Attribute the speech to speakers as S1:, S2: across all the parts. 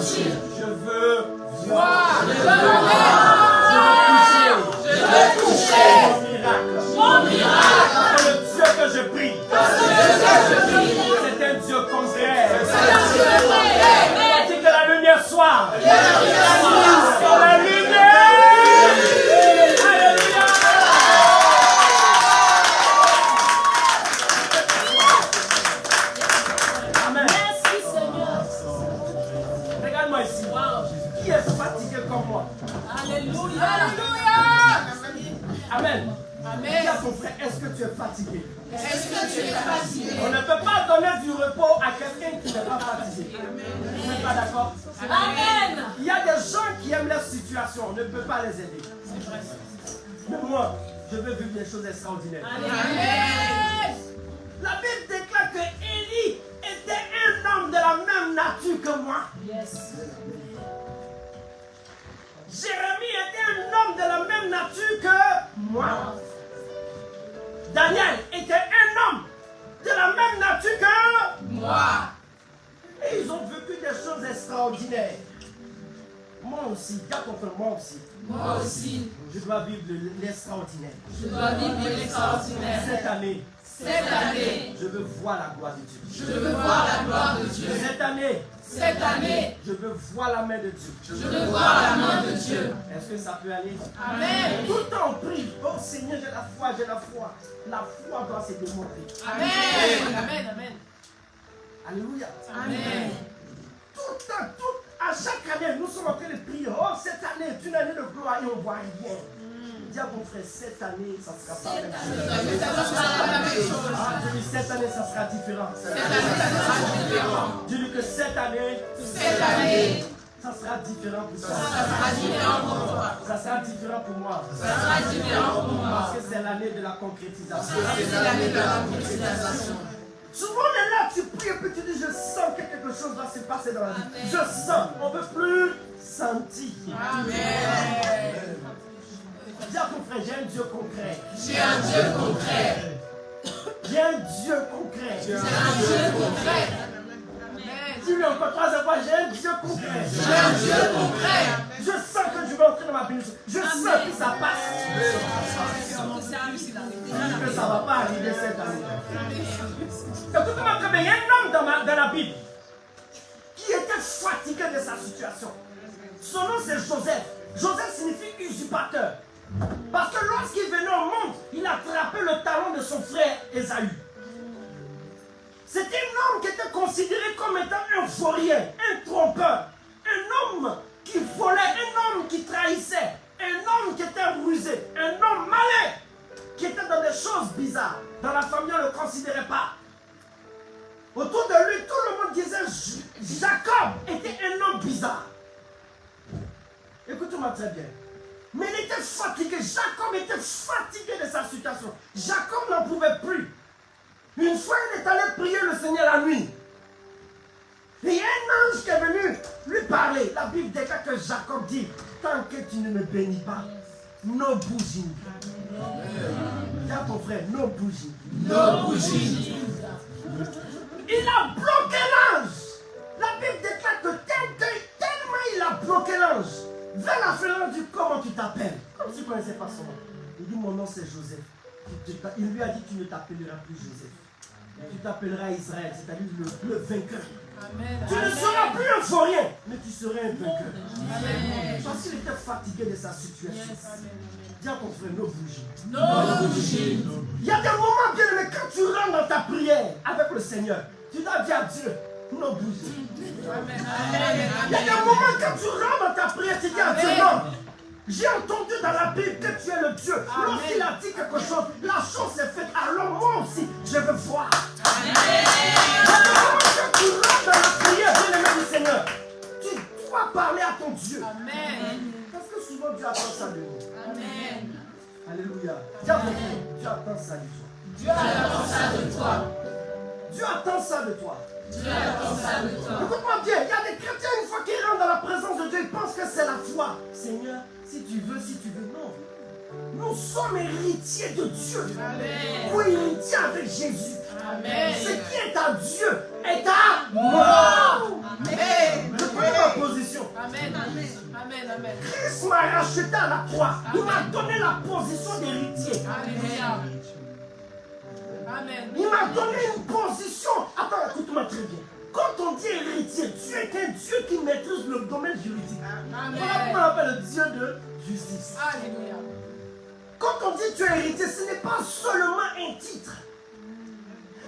S1: sentir.
S2: Je veux
S1: Voir.
S2: Je veux toucher. Mon miracle. C'est le Dieu que je prie. C'est un Dieu concret. C'est que la lumière soit. Sur la lumière. Alléluia. Amen.
S1: Merci Seigneur.
S2: Regarde-moi ici. Qui est fatigué comme moi?
S1: Alléluia.
S2: Amen.
S1: Amen.
S2: Dis à ton frère, est-ce que tu es fatigué?
S1: Est-ce que tu es fatigué?
S2: On ne peut pas donner du repos à quelqu'un qui n'est pas fatigué. Vous n'êtes pas d'accord?
S1: Amen.
S2: Il y a des gens qui aiment leur situation, on ne peut pas les aider. Mais moi, je veux vivre des choses extraordinaires.
S1: Amen.
S2: La Bible déclare que Élie était un homme de la même nature que moi.
S1: Yes.
S2: Jérémie était un homme de la même nature que moi. Daniel était un homme de la même nature que
S1: Moi.
S2: Et ils ont vécu des choses extraordinaires. Moi aussi, moi aussi.
S1: Moi aussi.
S2: Je dois vivre l'extraordinaire.
S1: Je dois vivre l'extraordinaire.
S2: Cette année, je veux voir la gloire de Dieu.
S1: Je veux voir la gloire de Dieu.
S2: Cette année,
S1: je
S2: veux voir la main de Dieu.
S1: je veux voir la main de Dieu.
S2: Est-ce que ça peut aller?
S1: Amen.
S2: Tout le temps on prie. Oh Seigneur, j'ai la foi, j'ai la foi. La foi doit se démontrer.
S1: Amen. Amen. Amen.
S2: Alléluia.
S1: Amen.
S2: Tout le temps, à chaque année, nous sommes en train de prier. Oh, cette année est une année de gloire et on ne voit rien. Dis à mon frère, cette année, ça sera pas la même chose. Ah, dis-lui, cette année, ça sera différent. Dis-lui que cette année, ça sera différent pour toi. Ça sera différent pour moi. Parce que c'est l'année de la concrétisation. Souvent, on est là, tu pries et puis tu dis, je sens que quelque chose va se passer dans la vie. Je sens, on ne veut plus sentir.
S1: Amen.
S2: Dis à ton frère, j'ai un Dieu concret.
S1: J'ai un Dieu concret.
S2: J'ai un Dieu concret.
S1: J'ai un Dieu concret.
S2: Dis-lui encore 3 fois, j'ai un Dieu concret.
S1: J'ai un Dieu concret.
S2: Je sens que je vais entrer dans ma bénédiction. Je sens que ça passe. Que ça ne va pas arriver cette année. Écoutez-moi très bien, il y a un homme dans la Bible qui était fatigué de sa situation. Son nom c'est Joseph. Joseph signifie usurpateur. Parce que lorsqu'il venait au monde, il attrapait le talon de son frère Ésaü. C'était un homme qui était considéré comme étant un vaurien, un trompeur, un homme qui volait, un homme qui trahissait, un homme qui était rusé, un homme malin, qui était dans des choses bizarres. Dans la famille, on ne le considérait pas. Autour de lui, tout le monde disait Jacob était un homme bizarre. Écoutez-moi très bien. Mais il était fatigué. Jacob était fatigué de sa situation. Jacob n'en pouvait plus. Une fois, il est allé prier le Seigneur la nuit. Et il y a un ange qui est venu lui parler. La Bible déclare que Jacob dit, tant que tu ne me bénis pas, nos bougies. Dis à ton frère, nos bougies.
S1: Nos bougies.
S2: Il a bloqué l'ange. La Bible déclare que tellement il a bloqué l'ange, vers la fin, l'ange dit, comment tu t'appelles? Comme s'il ne connaissait pas son nom. Il dit, mon nom c'est Joseph. Il lui a dit, tu ne t'appelleras plus Joseph. Tu t'appelleras Israël, c'est-à-dire le vainqueur.
S1: Amen.
S2: Tu ne seras plus un vaurien, mais tu seras un vainqueur. Parce qu'il était fatigué de sa situation. Dis à ton frère, nos bougies.
S1: Nos bougies.
S2: Il y a des moments, bien aimé, quand tu rentres dans ta prière avec le Seigneur, tu dois dire à Dieu, nos bougies. Il y a des moments quand tu rentres dans ta prière, tu dis à Dieu, non. J'ai entendu dans la Bible que tu es le Dieu. Lorsqu'il a dit quelque chose, la chose est faite. Alors moi aussi, je veux voir. Il y a des moments quand tu rentres dans la prière, bien aimé du Seigneur, tu dois parler à ton Dieu.
S1: Amen.
S2: Parce que souvent Dieu attend ça de nous.
S1: Amen.
S2: Alléluia. Dis à ton frère, Dieu attend ça de toi.
S1: Dieu attend ça de toi.
S2: Dieu attend ça de toi.
S1: Dieu attend ça de toi.
S2: Écoute-moi bien, il y a des chrétiens, une fois qu'ils rentrent dans la présence de Dieu, ils pensent que c'est la foi. Seigneur, si tu veux, non. Nous sommes héritiers de Dieu.
S1: Amen.
S2: Ou héritiers avec Jésus.
S1: Amen.
S2: Ce qui est à Dieu est à moi.
S1: Amen.
S2: Je connais ma position. m'a racheté à la croix. Il m'a donné la position d'héritier.
S1: Alléluia. Amen.
S2: Il m'a donné une position. Attends, écoute-moi très bien. Quand on dit héritier, Dieu est un Dieu qui maîtrise le domaine juridique. Voilà pourquoi on appelle le Dieu de justice.
S1: Alléluia.
S2: Quand on dit tu es héritier, ce n'est pas seulement un titre.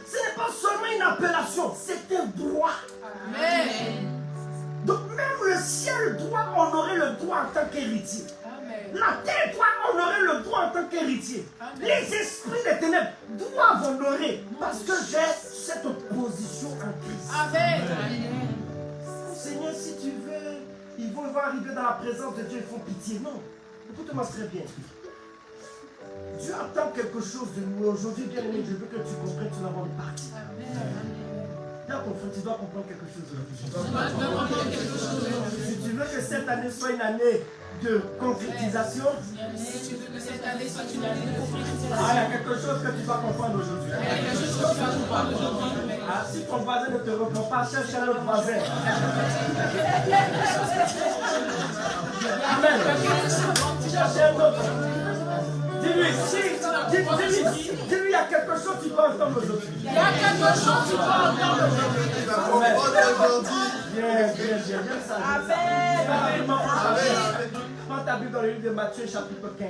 S2: Ce n'est pas seulement une appellation, c'est un droit.
S1: Amen.
S2: Donc même le ciel doit honorer le droit en tant qu'héritier.
S1: Amen.
S2: La terre doit honorer le droit en tant qu'héritier.
S1: Amen.
S2: Les esprits des ténèbres doivent honorer parce que j'ai cette position en Christ.
S1: Amen.
S2: Seigneur, si tu veux, ils vont arriver dans la présence de Dieu, ils font pitié. Non, écoute-moi très bien. Dieu attend quelque chose de nous. Aujourd'hui, bien aimé, je veux que tu comprennes tout d'abord une partie. Dis à ton frère, tu dois comprendre quelque chose aujourd'hui. Si tu veux que cette année soit une année de concrétisation,
S1: Si tu veux que cette année soit une année de concrétisation,
S2: il y a quelque chose que tu dois comprendre aujourd'hui.
S1: il y a quelque chose que tu vas comprendre aujourd'hui.
S2: Ah, si ton voisin ne te reprend pas, cherche un autre voisin. Amen. Cherche un autre. Dis-lui, dis-lui, il y a quelque chose que tu dois entendre aujourd'hui.
S1: Il y a quelque chose que tu dois entendre aujourd'hui.
S2: Bien, j'aime ça. Amen. Prends ta Bible dans le livre de Matthieu, chapitre 15.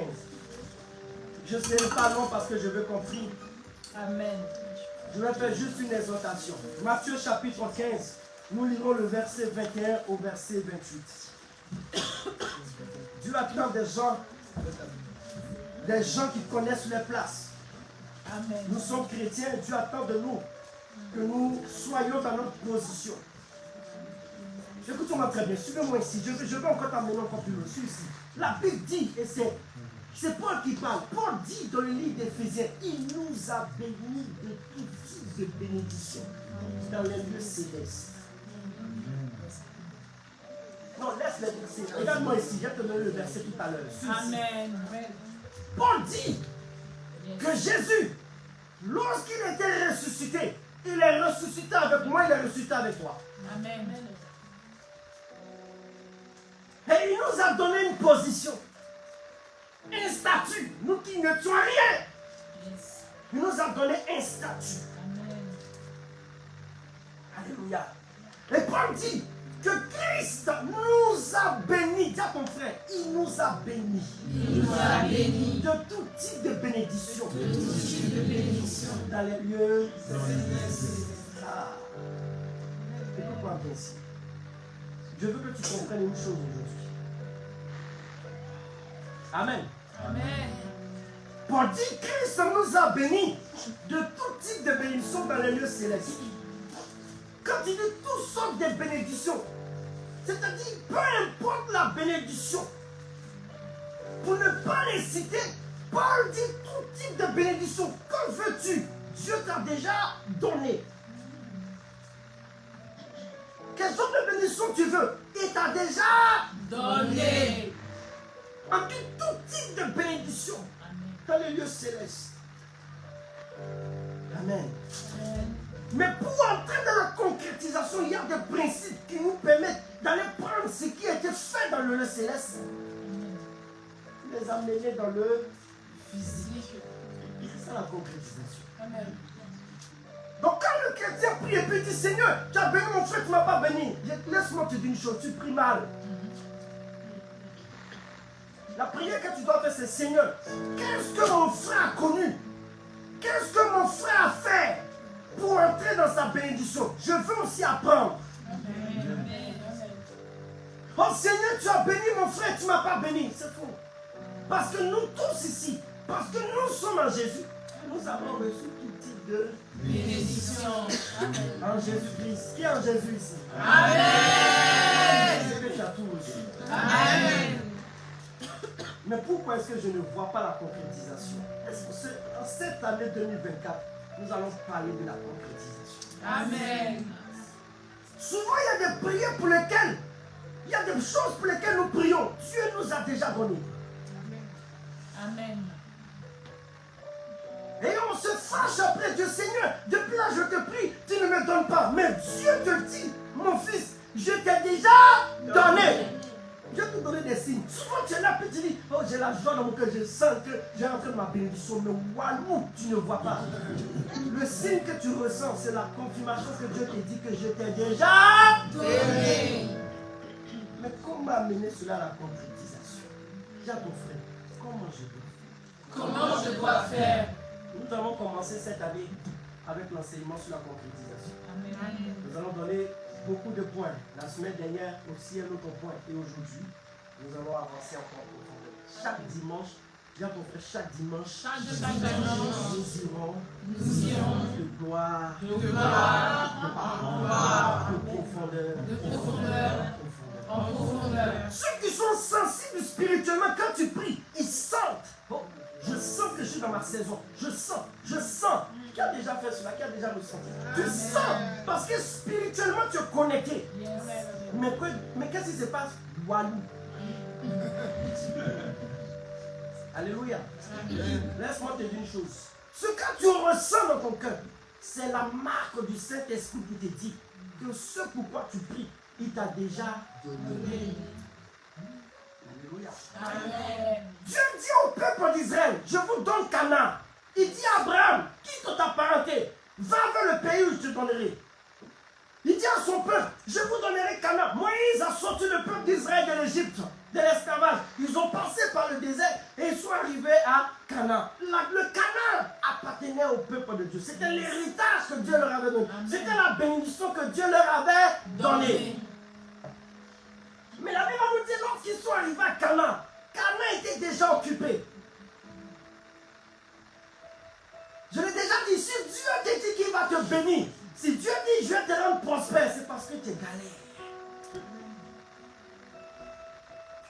S2: Je ne serai pas long parce que je veux qu'on prie.
S1: Amen.
S2: Je vais faire juste une exhortation. Matthieu, chapitre 15. Nous lirons le verset 21 au verset 28. Dieu attend des gens qui connaissent les places.
S1: Amen.
S2: Nous sommes chrétiens, Dieu attend de nous que nous soyons dans notre position. Écoute-moi très bien, suivez-moi ici. Je vais encore t'amener encore plus loin. Suis ici. La Bible dit, et c'est Paul qui parle. Paul dit dans le livre d'Éphésiens, il nous a bénis de tout type de bénédiction dans les lieux célestes. Non, laisse les versets. Regarde-moi ici, je vais te donner le verset tout à l'heure. Suis ici.
S1: Amen.
S2: Paul dit que Jésus, lorsqu'il était ressuscité, il est ressuscité avec moi, il est ressuscité avec toi.
S1: Amen.
S2: Et il nous a donné une position, un statut, nous qui n'étions rien. Il nous a donné un statut. Alléluia. Et Paul dit que Christ nous a bénis. Dis à ton frère, il nous a bénis.
S1: Il nous a bénis
S2: De tout type de bénédiction.
S1: de tout type de bénédiction.
S2: Dans les lieux. Ah. Écoute-moi bien ici. Je veux que tu comprennes une chose aujourd'hui. Amen.
S1: Amen.
S2: Paul dit Christ nous a bénis de tout type de bénédiction dans les lieux célestes. Quand il dit toutes sortes de bénédictions, c'est-à-dire peu importe la bénédiction, pour ne pas les citer, Paul dit tout type de bénédiction. Que veux-tu? Dieu t'a déjà donné. Quelle sorte de bénédiction tu veux? Il t'a déjà
S1: Donné.
S2: On dit tout type de bénédiction dans les lieux célestes. Amen. Mais pour entrer dans la concrétisation, il y a des principes qui nous permettent d'aller prendre ce qui a été fait dans le lieu céleste, les amener dans le physique. C'est ça la concrétisation.
S1: Amen.
S2: Donc quand le chrétien prie et puis dit Seigneur, tu as béni mon frère, tu ne m'as pas béni. Laisse-moi te dire une chose, tu pries mal. La prière que tu dois faire, c'est Seigneur, qu'est-ce que mon frère a connu? Qu'est-ce que mon frère a fait pour entrer dans sa bénédiction? Je veux aussi apprendre. Oh Seigneur, tu as béni mon frère, tu ne m'as pas béni. C'est faux. Parce que nous tous ici, parce que nous sommes en Jésus, nous avons reçu tout type de
S1: Bénédiction.
S2: en Jésus-Christ. Qui est en Jésus ici?
S1: Amen.
S2: C'est que tu as tout reçu.
S1: Amen.
S2: Mais pourquoi est-ce que je ne vois pas la concrétisation? Est-ce que en cette année 2024, nous allons parler de la concrétisation?
S1: Amen.
S2: Souvent, il y a des prières pour lesquelles, il y a des choses pour lesquelles nous prions. Dieu nous a déjà donné.
S1: Amen.
S2: Et on se fâche après Dieu. Seigneur, depuis là, je te prie, tu ne me donnes pas. Mais Dieu te dit, mon fils, je t'ai déjà donné. Dieu te donner des signes. Souvent tu es là et tu dis, oh j'ai la joie dans mon cœur, je sens que j'ai rentré ma bénédiction. Mais walou, tu ne vois pas. Le signe que tu ressens, c'est la confirmation que Dieu te dit que je t'ai déjà donné. Mais comment amener cela à la concrétisation? Dis à ton frère, comment je dois faire? Nous allons commencer cette année avec l'enseignement sur la concrétisation. Amen. Nous allons donner beaucoup de points. La semaine dernière aussi un autre point. Et aujourd'hui, nous allons avancer encore en profondeur. Chaque dimanche, dis à ton frère, chaque dimanche, nous irons de gloire en profondeur. En profondeur. Ceux qui sont sensibles spirituellement, quand tu pries, ils sentent. Oh, je sens que je suis dans ma saison. Je sens. Qui a déjà fait cela? Qui a déjà ressenti? Tu sens. Parce que spirituellement, tu es connecté. Mais qu'est-ce qui se passe? Walou. Alléluia. Laisse-moi te dire une chose. Ce que tu ressens dans ton cœur, c'est la marque du Saint-Esprit qui te dit que ce pourquoi tu pries, il t'a déjà donné. Alléluia. Amen. Dieu dit au peuple d'Israël, je vous donne Canaan. Il dit à Abraham, quitte ta parenté, va vers le pays où je te donnerai. Il dit à son peuple, je vous donnerai Canaan. Moïse a sorti le peuple d'Israël de l'Égypte, de l'esclavage. Ils ont passé par le désert et ils sont arrivés à Canaan. Le Canaan appartenait au peuple de Dieu. C'était l'héritage que Dieu leur avait donné. C'était la bénédiction que Dieu leur avait donnée. Mais la Bible nous dit, lorsqu'ils sont arrivés à Canaan, Canaan était déjà occupé. Je l'ai déjà dit, si Dieu te dit qu'il va te bénir, si Dieu dit je vais te rendre prospère, c'est parce que tu es galère.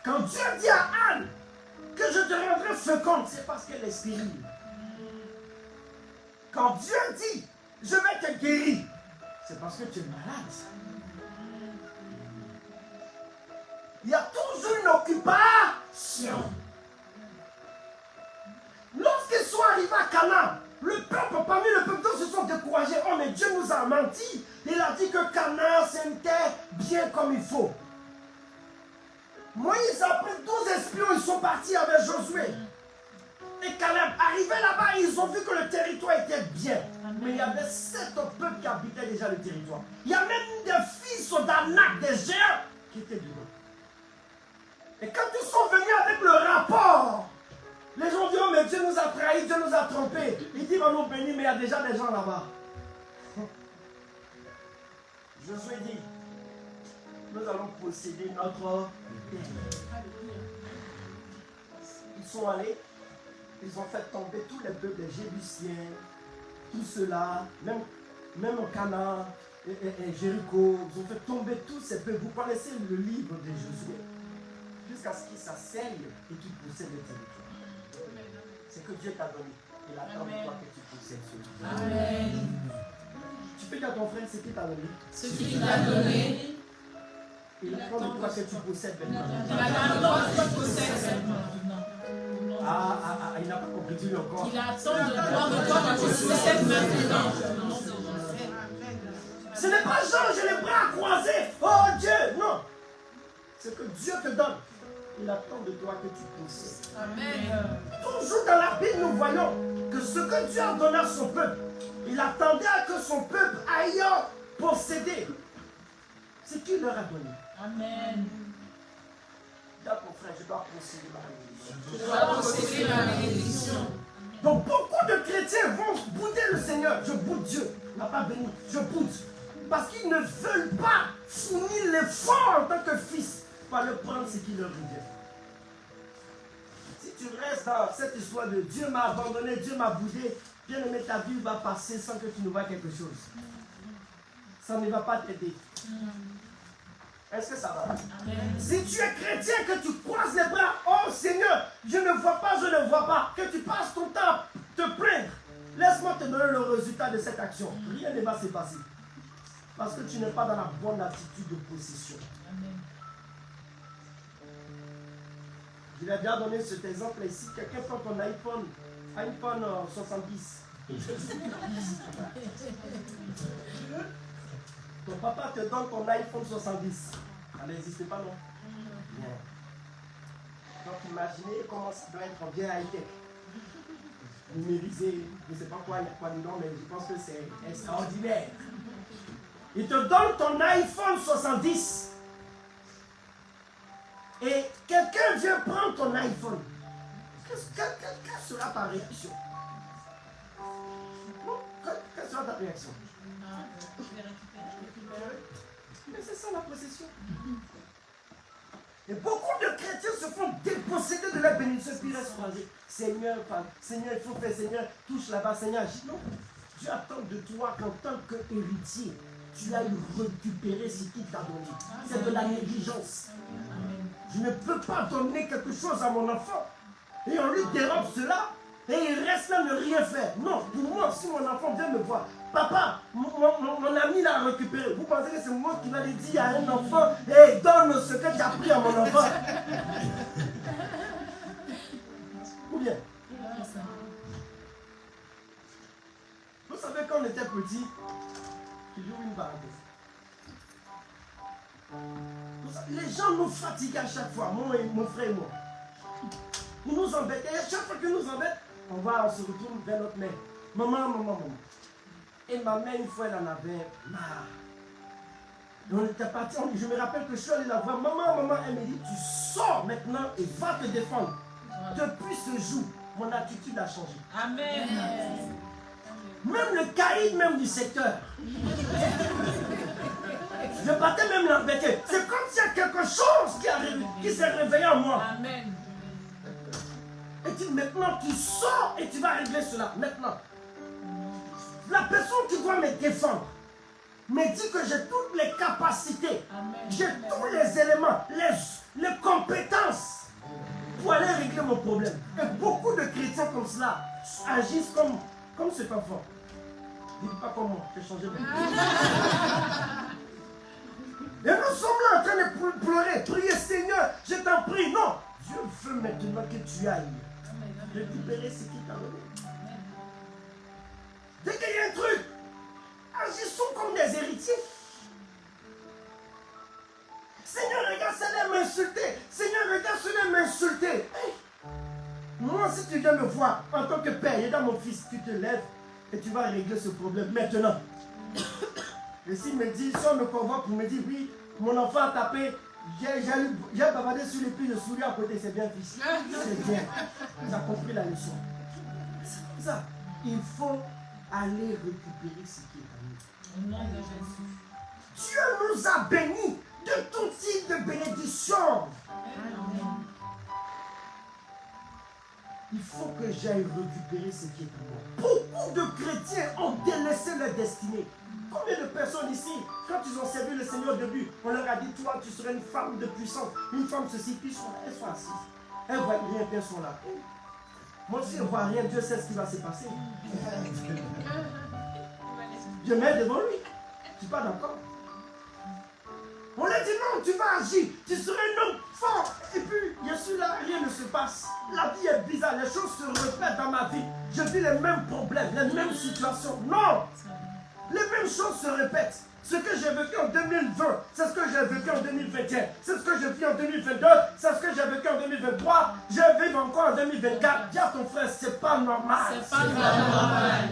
S2: Quand Dieu dit à Anne que je te rendrai féconde, c'est parce qu'elle est stérile. Quand Dieu dit je vais te guérir, c'est parce que tu es malade. Il y a toujours une occupation. Lorsqu'ils sont arrivés à Canaan, le peuple, parmi le peuple, se sont découragés. Oh, mais Dieu nous a menti. Il a dit que Canaan, c'est une terre bien comme il faut. Moïse a pris 12 espions, ils sont partis avec Josué. Et Caleb, arrivés là-bas, ils ont vu que le territoire était bien. Mais il y avait 7 peuples qui habitaient déjà le territoire. Il y a même des fils d'Anak, des géants, qui étaient dedans. Et quand ils sont venus avec le rapport, les gens disent, oh mais Dieu nous a trahis, Dieu nous a trompés. Il dit, va nous bénir, mais il y a déjà des gens là-bas. Josué dit, nous allons posséder notre terre. Ils sont allés, ils ont fait tomber tous les peuples des Jébusiens, tout cela, même au Canaan et Jéricho, ils ont fait tomber tous ces peuples. Vous connaissez le livre de Josué, jusqu'à ce qu'ils s'asseyent et qu'ils possèdent le territoire. C'est que Dieu t'a donné. Il attend de toi que tu possèdes celui-là. Amen. Tu peux dire à ton frère ce qu'il t'a donné.
S1: Ce qu'il t'a donné.
S2: Il attend de toi que tu possèdes maintenant.
S1: Il attend de toi que tu possèdes maintenant.
S2: Il n'a pas compris Dieu encore.
S1: Il attend de toi que tu possèdes maintenant.
S2: Ce n'est pas genre j'ai les bras croisés. Oh Dieu, non. C'est que Dieu te donne. Il attend de toi que tu possèdes. Amen. Toujours dans la Bible, nous voyons que ce que Dieu a donné à son peuple, il attendait à que son peuple aille posséder ce qu'il leur a donné. Amen. Dis à ton frère, je dois posséder ma bénédiction.
S1: Je dois posséder ma bénédiction.
S2: Donc beaucoup de chrétiens vont bouder le Seigneur. Je boude Dieu. Il n'a pas béni. Je boude. Parce qu'ils ne veulent pas fournir l'effort en tant que fils. Pas le prendre ce qui leur revient. Si tu restes dans cette histoire de Dieu m'a abandonné, Dieu m'a boudé, bien aimé, ta vie va passer sans que tu ne vois quelque chose. Ça ne va pas t'aider. Est-ce que ça va? Amen. Si tu es chrétien, que tu croises les bras, oh Seigneur, je ne vois pas, que tu passes ton temps à te plaindre, laisse-moi te donner le résultat de cette action. Rien ne va se passer. Parce que tu n'es pas dans la bonne attitude de possession. Amen. Je l'ai déjà donné cet exemple ici. Quelqu'un prend ton iPhone 70. Ton papa te donne ton iPhone 70. Ça n'existe pas, non? Bien. Donc imaginez comment ça doit être bien high-tech. Numérisé, je ne sais pas quoi, il y a quoi dedans, mais je pense que c'est extraordinaire. Il te donne ton iPhone 70 et quelqu'un vient prendre ton iPhone. Quelle sera ta réaction? Quelle sera ta réaction? Mais c'est ça la possession. Et beaucoup de chrétiens se font déposséder de la bénédiction puis ils restent croisés. Seigneur, Seigneur, il faut faire, Seigneur, touche là-bas, Seigneur. Non, Dieu attend de toi qu'en tant qu'héritier, tu ailles récupérer ce qu'il t'a donné. C'est de la négligence. Je ne peux pas donner quelque chose à mon enfant et on lui dérobe cela et il reste là ne rien faire. Non, pour moi, si mon enfant vient me voir, papa, mon ami l'a récupéré. Vous pensez que c'est moi qui vais dire à un enfant, hey, donne ce que tu as pris à mon enfant? Ou bien? Vous savez, quand on était petit, je joue une parenthèse. Les gens nous fatiguent à chaque fois, moi et mon frère et moi. Ils nous embêtent. Et à chaque fois qu'ils nous embêtent, on se retourne vers notre mère. Maman. Et ma mère, une fois, elle en avait marre. Et on était partis, je me rappelle que je suis allé la voir. Maman, elle me dit, tu sors maintenant et va te défendre. Depuis ce jour, mon attitude a changé.
S1: Amen.
S2: Même le caïd même du secteur. Je partais même l'embêter. C'est comme s'il y a quelque chose qui s'est réveillé en moi.
S1: Amen.
S2: Et tu, maintenant, tu sors et tu vas régler cela. Maintenant. La personne qui doit me défendre me dit que j'ai toutes les capacités. J'ai tous les éléments, les compétences pour aller régler mon problème. Et beaucoup de chrétiens comme cela agissent comme cet enfant. Ne dis pas comment, j'ai changé de vie. Et nous sommes là en train de pleurer, prier, Seigneur, je t'en prie. Non, Dieu veut maintenant que tu ailles récupérer ce qu'il t'a donné. Dès qu'il y a un truc, agissons comme des héritiers. Seigneur, regarde, cela m'insulter. Seigneur, regarde, cela m'insulter. Hey. Moi, si tu viens me voir en tant que père, et dans mon fils, tu te lèves et tu vas régler ce problème maintenant. Et s'il me dit, si on me convoque, il me dit, oui, mon enfant a tapé, j'ai bavardé sur les pieds, le sourire à côté, c'est bien, fils. C'est bien. Tu as compris la leçon. C'est ça. Il faut aller récupérer ce qui est à nous. Dieu nous a bénis de tout type de bénédiction. Il faut que j'aille récupérer ce qui est à moi. Beaucoup de chrétiens ont délaissé leur destinée. Combien de personnes ici, quand ils ont servi le Seigneur au début, on leur a dit, toi, tu serais une femme de puissance, une femme ceci, puis elles sont assises. Elles voient rien, elles sont là. Moi, si je ne vois rien, Dieu sait ce qui va se passer. Je mets devant lui. Tu n'es pas d'accord? On lui dit non, tu vas agir, tu serais un homme fort. Et puis, je suis là, rien ne se passe. La vie est bizarre, les choses se répètent dans ma vie. Je vis les mêmes problèmes, les mêmes situations. Non! Les mêmes choses se répètent. Ce que j'ai vécu en 2020, c'est ce que j'ai vécu en 2021. C'est ce que je vis en 2022, c'est ce que j'ai vécu en 2023. Je vis encore en 2024. Dis à ton frère, c'est pas normal.
S1: C'est pas normal.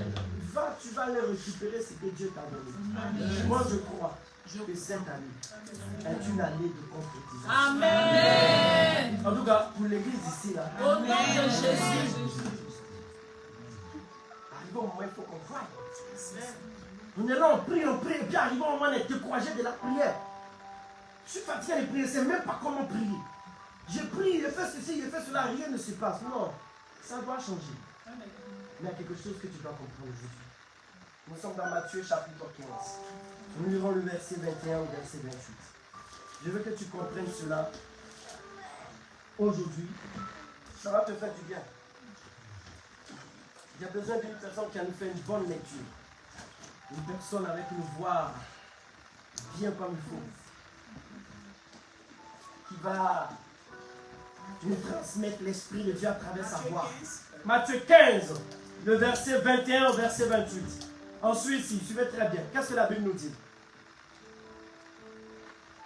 S2: Va, tu vas aller récupérer ce que Dieu t'a donné. Moi, je crois que cette année est une année de concrétisation.
S1: Amen.
S2: En tout cas, pour l'église ici, là.
S1: Au nom de Jésus.
S2: Arrivé au moment, il faut qu'on voie. On est là, on prie, et puis arrivé au moment, on est découragé de la prière. Je suis fatigué de prier, je ne sais même pas comment prier. J'ai prié, j'ai fait ceci, j'ai fait cela, rien ne se passe. Non, ça doit changer. Mais il y a quelque chose que tu dois comprendre aujourd'hui. Nous sommes dans Matthieu chapitre 15. Nous lirons le verset 21 au verset 28. Je veux que tu comprennes cela aujourd'hui. Ça va te faire du bien. J'ai besoin d'une personne qui a nous fait une bonne lecture. Une personne avec une voix bien comme il faut. Qui va nous transmettre l'Esprit de Dieu à travers sa voix. Matthieu 15, le verset 21 au verset 28. Ensuite, si, suivez très bien. Qu'est-ce que la Bible nous dit?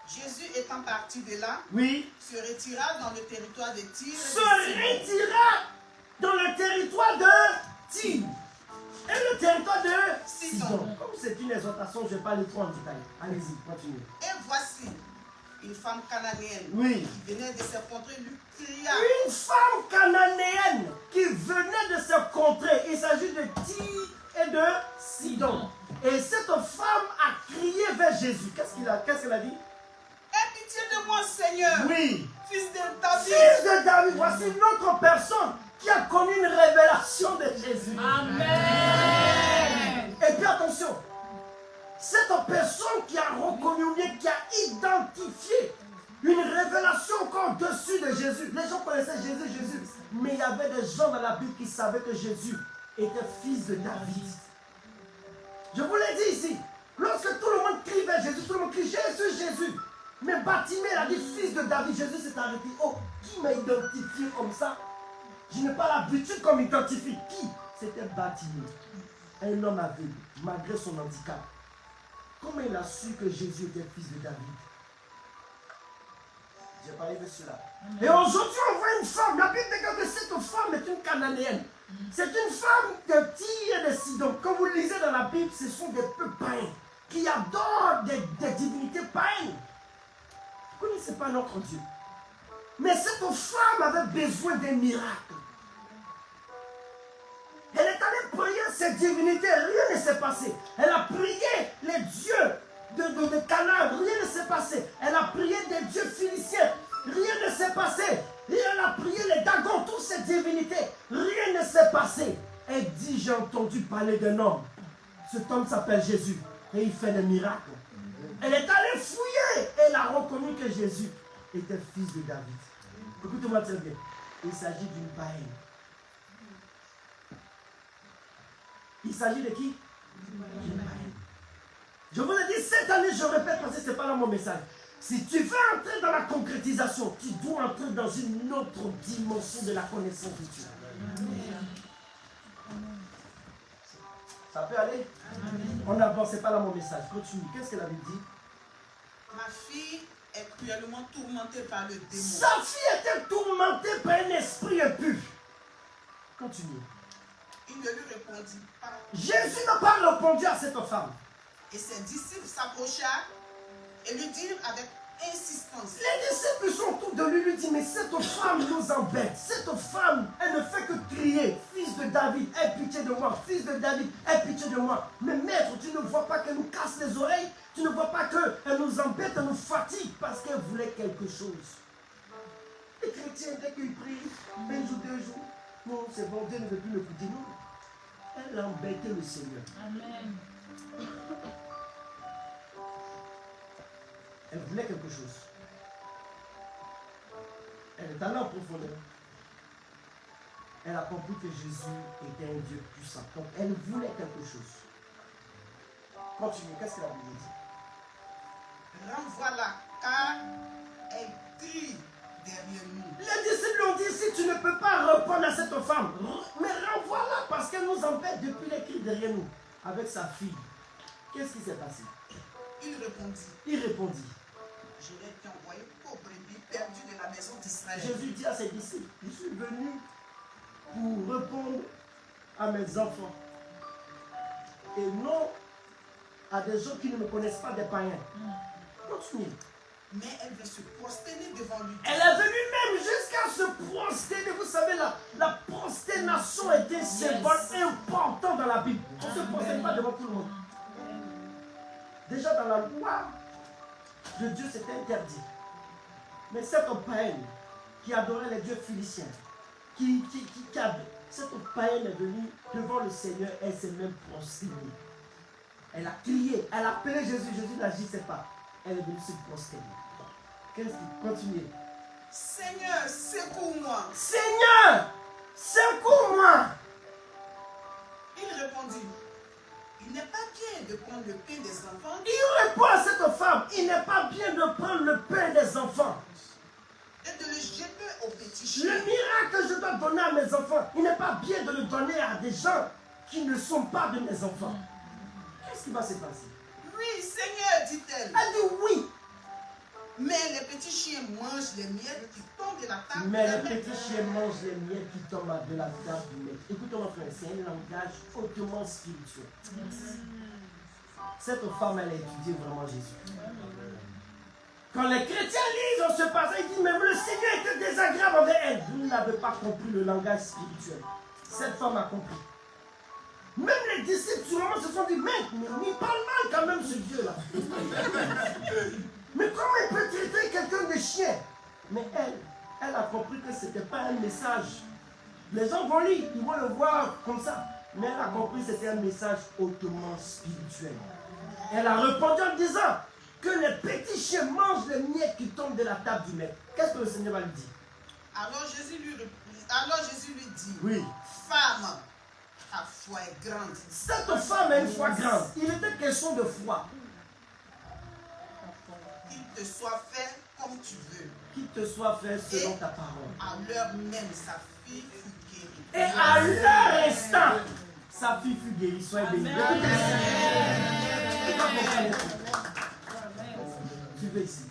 S1: Jésus étant parti de là,
S2: Oui.
S1: se retira dans le territoire de Tyr.
S2: Se retira dans le territoire de Tyr. Et le territoire de Sidon. Comme c'est une exhortation, je ne vais pas aller trop en détail. Allez-y, continuez.
S1: Et voici une femme cananéenne qui venait de ses contrées lui cria.
S2: Une femme cananéenne qui venait de ses contrées. Il s'agit de Tyr et de Sidon. Et cette femme a crié vers Jésus. Qu'est-ce qu'elle a dit?
S1: Aie pitié de moi, Seigneur.
S2: Oui.
S1: Fils de David.
S2: Fils de David. Voici une autre personne qui a connu une révélation de Jésus.
S3: Amen.
S2: Et puis attention, cette personne qui a reconnu, qui a identifié une révélation encore au-dessus de Jésus. Les gens connaissaient Jésus, mais il y avait des gens dans la Bible qui savaient que Jésus était fils de David. Je vous l'ai dit ici, lorsque tout le monde crie vers Jésus, tout le monde crie Jésus, Jésus. Mais Bartimée a dit fils de David. Jésus s'est arrêté. Oh, qui m'a identifié comme ça? Je n'ai pas l'habitude qu'on m'identifie. Qui? C'était Bartimée, un homme aveugle, malgré son handicap. Comment il a su que Jésus était fils de David? J'ai parlé de cela. Et aujourd'hui, on voit une femme. La Bible dit que cette femme est une cananéenne. C'est une femme de Tyr et de Sidon. Quand vous lisez dans la Bible, ce sont des peuples païens qui adorent des divinités païennes. Vous ne connaissez pas notre Dieu. Mais cette femme avait besoin d'un miracle. Elle est allée prier ses divinités, rien ne s'est passé. Elle a prié les dieux de Canaan, rien ne s'est passé. Elle a prié des dieux phéniciens, rien ne s'est passé. Et elle a prié les Dagons, toutes ces divinités, rien ne s'est passé. Elle dit, j'ai entendu parler d'un homme. Cet homme s'appelle Jésus et il fait des miracles. Elle est allée fouiller et elle a reconnu que Jésus était fils de David. Écoutez-moi très bien. Il s'agit d'une païenne. Il s'agit de qui? D'une païenne. Je vous l'ai dit, cette année, je répète parce que ce n'est pas là mon message. Si tu veux entrer dans la concrétisation, tu dois entrer dans une autre dimension de la connaissance de Dieu. Ça peut aller? Amen. On avance, ce n'est pas là mon message. Continue. Qu'est-ce qu'elle avait dit?
S1: Ma fille est cruellement tourmentée par le démon.
S2: Sa fille était tourmentée par un esprit impur. Continue.
S1: Il ne lui répondit pas.
S2: Jésus n'a pas répondu à cette femme.
S1: Et ses disciples s'approchèrent et lui dirent avec insistance.
S2: Les disciples sont autour de lui disent, mais cette femme nous embête. Cette femme, elle ne fait que crier, fils de David, aie pitié de moi. Fils de David, aie pitié de moi. Mais maître, tu ne vois pas qu'elle nous casse les oreilles? Tu ne vois pas qu'elle nous embête, elle nous fatigue parce qu'elle voulait quelque chose. Les chrétiens, dès qu'ils prient, un jour, 2 jours, non, c'est bon, Dieu ne veut plus l'écouter. Non. Elle a embêté le Seigneur.
S3: Amen.
S2: Elle voulait quelque chose. Elle est allée en profondeur. Elle a compris que Jésus était un Dieu puissant. Donc elle voulait quelque chose. Continue. Qu'est-ce que la Bible dit?
S1: Renvoie-la, car elle crie derrière nous.
S2: Les disciples ont dit, si tu ne peux pas répondre à cette femme, mais renvoie-la parce qu'elle nous embête depuis les cris derrière nous. Avec sa fille. Qu'est-ce qui s'est passé?
S1: Il répondit.
S2: Il répondit.
S1: Je vais t'envoyer aux brebis perdues de la maison d'Israël.
S2: Jésus dit à ses disciples, je suis venu pour répondre à mes enfants. Et non à des gens qui ne me connaissent pas, des païens. Continuez.
S1: Mais elle veut se prosterner devant lui.
S2: Elle est venue même jusqu'à se prosterner. Vous savez, la prosternation est un symbole important dans la Bible. On ne se prosterne pas devant tout le monde. Déjà dans la loi de Dieu, c'était interdit. Mais cette païenne qui adorait les dieux phéniciens, cette païenne est venue devant le Seigneur, elle s'est même prosternée. Elle a crié, elle a appelé Jésus. Jésus n'agissait pas. Elle est venue se prosterner. Qu'est-ce qui continue?
S1: Seigneur, secours-moi.
S2: Seigneur, secours-moi.
S1: Il répondit, il n'est pas bien de prendre le pain des enfants.
S2: Il répond à cette femme, il n'est pas bien de prendre le pain des enfants
S1: et de le jeter aux petits chiens.
S2: Le miracle que je dois donner à mes enfants, il n'est pas bien de le donner à des gens qui ne sont pas de mes enfants. Qu'est-ce qui va se passer?
S1: Oui, Seigneur, dit-elle.
S2: Elle dit oui.
S1: Mais les petits chiens mangent les miettes qui tombent de la table.
S2: Mais les petits chiens mangent les miettes qui tombent de la table du maître. Écoutez-moi, frère, c'est un langage hautement spirituel. Cette femme, elle a étudié vraiment Jésus. Quand les chrétiens lisent dans ce passage, ils disent, mais le Seigneur était désagréable avec elle. Vous n'avez pas compris le langage spirituel. Cette femme a compris. Même les disciples, sûrement, se sont dit, mais il parle mal quand même, ce Dieu-là. Mais comment il peut traiter quelqu'un de chien? Mais elle a compris que ce n'était pas un message. Les gens vont lire, ils vont le voir comme ça. Mais elle a compris que c'était un message hautement spirituel. Elle a répondu en disant que les petits chiens mangent les miettes qui tombent de la table du maître. Qu'est-ce que le Seigneur va lui dire?
S1: Alors Jésus lui dit,
S2: oui,
S1: femme, ta foi est grande.
S2: Cette femme a une foi grande. Il était question de foi.
S1: Qu'il te soit fait comme tu veux.
S2: Qu'il te soit fait selon ta parole.
S1: À l'heure même, sa fille fut guérie.
S2: Et à leur instant, sa fille fut guérie. Soyez bénis. Suivez ici.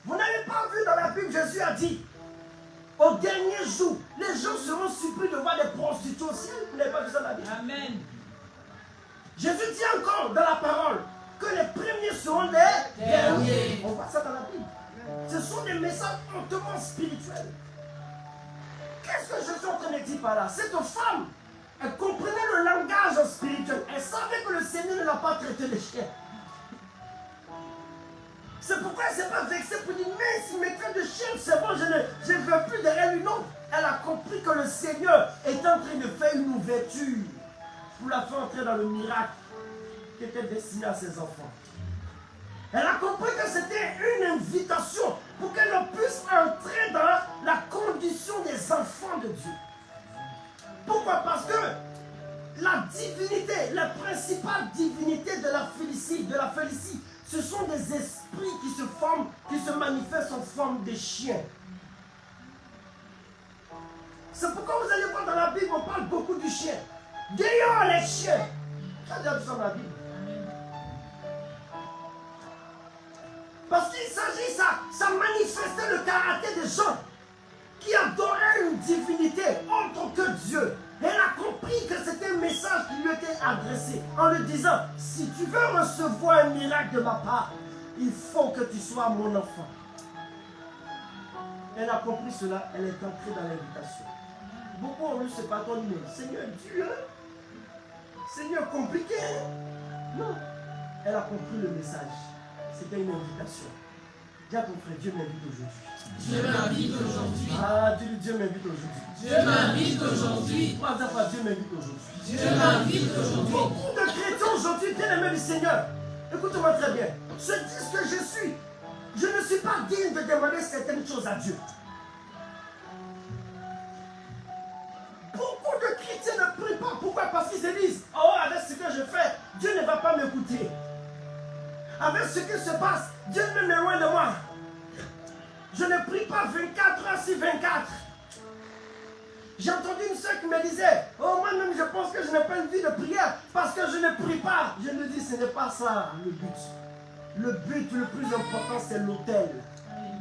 S2: Vous n'avez pas vu dans la Bible, Jésus a dit, au dernier jour, les gens seront surpris de voir des prostituées au ciel. Vous n'avez pas vu ça dans la Bible? Amen. Jésus dit encore dans la parole que les premiers seront les derniers. On voit ça dans la Bible. Ce sont des messages hautement spirituels. Qu'est-ce que Jésus est en train de dire par là? Cette femme, elle comprenait le langage spirituel. Elle savait que le Seigneur ne l'a pas traité de chien. C'est pourquoi elle ne s'est pas vexée pour dire, mais s'il me traite de chien, c'est bon, je ne veux plus derrière lui. Non, elle a compris que le Seigneur est en train de faire une ouverture pour la faire entrer dans le miracle qui était destiné à ses enfants. Elle a compris que c'était une invitation pour qu'elle puisse entrer dans la condition des enfants de Dieu. Pourquoi? Parce que la divinité, la principale divinité de la félicie, ce sont des esprits qui se forment, qui se manifestent en forme de chiens. C'est pourquoi vous allez voir dans la Bible, on parle beaucoup du chien. Dehors les chiens. Ça déjà dans la Bible. Parce qu'il s'agit, ça manifestait le caractère des gens qui adoraient une divinité autre que Dieu. Elle a compris que c'était un message qui lui était adressé en lui disant, si tu veux recevoir un miracle de ma part, il faut que tu sois mon enfant. Elle a compris cela, elle est entrée dans l'invitation. Beaucoup ont lu ce patron, mais Seigneur Dieu, Seigneur compliqué. Non, elle a compris le message. C'était une invitation. Dis à ton frère, Dieu m'invite aujourd'hui.
S3: Dieu m'invite aujourd'hui.
S2: Ah, Dieu m'invite aujourd'hui.
S3: Dieu m'invite aujourd'hui.
S2: Dieu m'invite aujourd'hui.
S3: Dieu m'invite aujourd'hui.
S2: Beaucoup de chrétiens aujourd'hui, bien-aimés du Seigneur, écoutez-moi très bien, se disent que je ne suis pas digne de demander certaines choses à Dieu. Beaucoup de chrétiens ne prient pas. Pourquoi? Parce qu'ils se disent, oh, avec ce que je fais, Dieu ne va pas m'écouter. Avec ce qui se passe, Dieu même est loin de moi. Je ne prie pas 24 heures sur 24. J'ai entendu une soeur qui me disait, oh moi-même je pense que je n'ai pas une vie de prière parce que je ne prie pas. Je me dis, ce n'est pas ça le but. Le but le plus important c'est l'autel.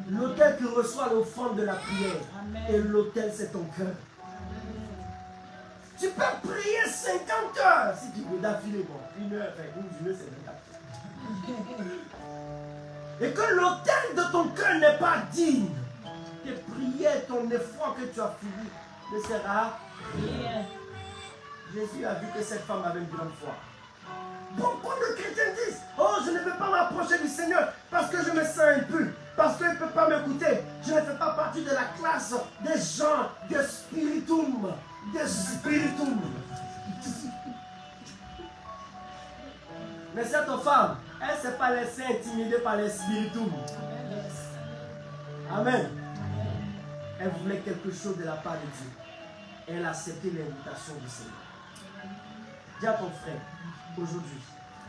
S2: L'autel qui reçoit l'offrande de la prière. Et l'autel c'est ton cœur. Tu peux prier 50 heures si tu veux d'affilée. Bon, une heure, c'est 24. Et que l'autel de ton cœur n'est pas digne. Tes prières, ton effort que tu as fourni ne sera à rien. Jésus a vu que cette femme avait une grande foi. Beaucoup de chrétiens disent, oh je ne veux pas m'approcher du Seigneur parce que je me sens impur, parce qu'il ne peut pas m'écouter. Je ne fais pas partie de la classe des gens de spiritum. De spiritum. Mais cette femme, elle ne s'est pas laissée intimider par les spiritum. Amen. Elle voulait quelque chose de la part de Dieu. Elle a accepté l'invitation du Seigneur. Dis à ton frère, aujourd'hui,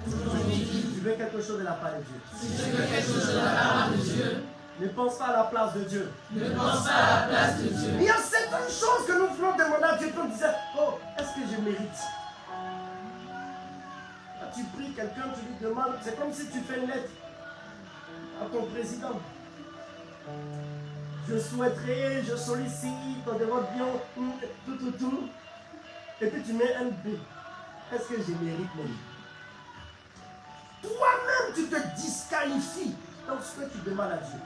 S2: tu veux quelque chose de la part de Dieu.
S3: Si tu veux quelque chose de la part de Dieu,
S2: ne pense pas à la place de Dieu.
S3: Ne pense pas à la place de Dieu.
S2: Il y a certaines choses que nous voulons demander à Dieu. On disait, oh, est-ce que je mérite? Tu pries quelqu'un, tu lui demandes, c'est comme si tu fais une lettre à ton président. Je souhaiterais, je sollicite, on demande bien, tout. Et puis tu mets un B. Est-ce que je mérite même? Toi-même, tu te disqualifies dans ce que tu demandes à Dieu.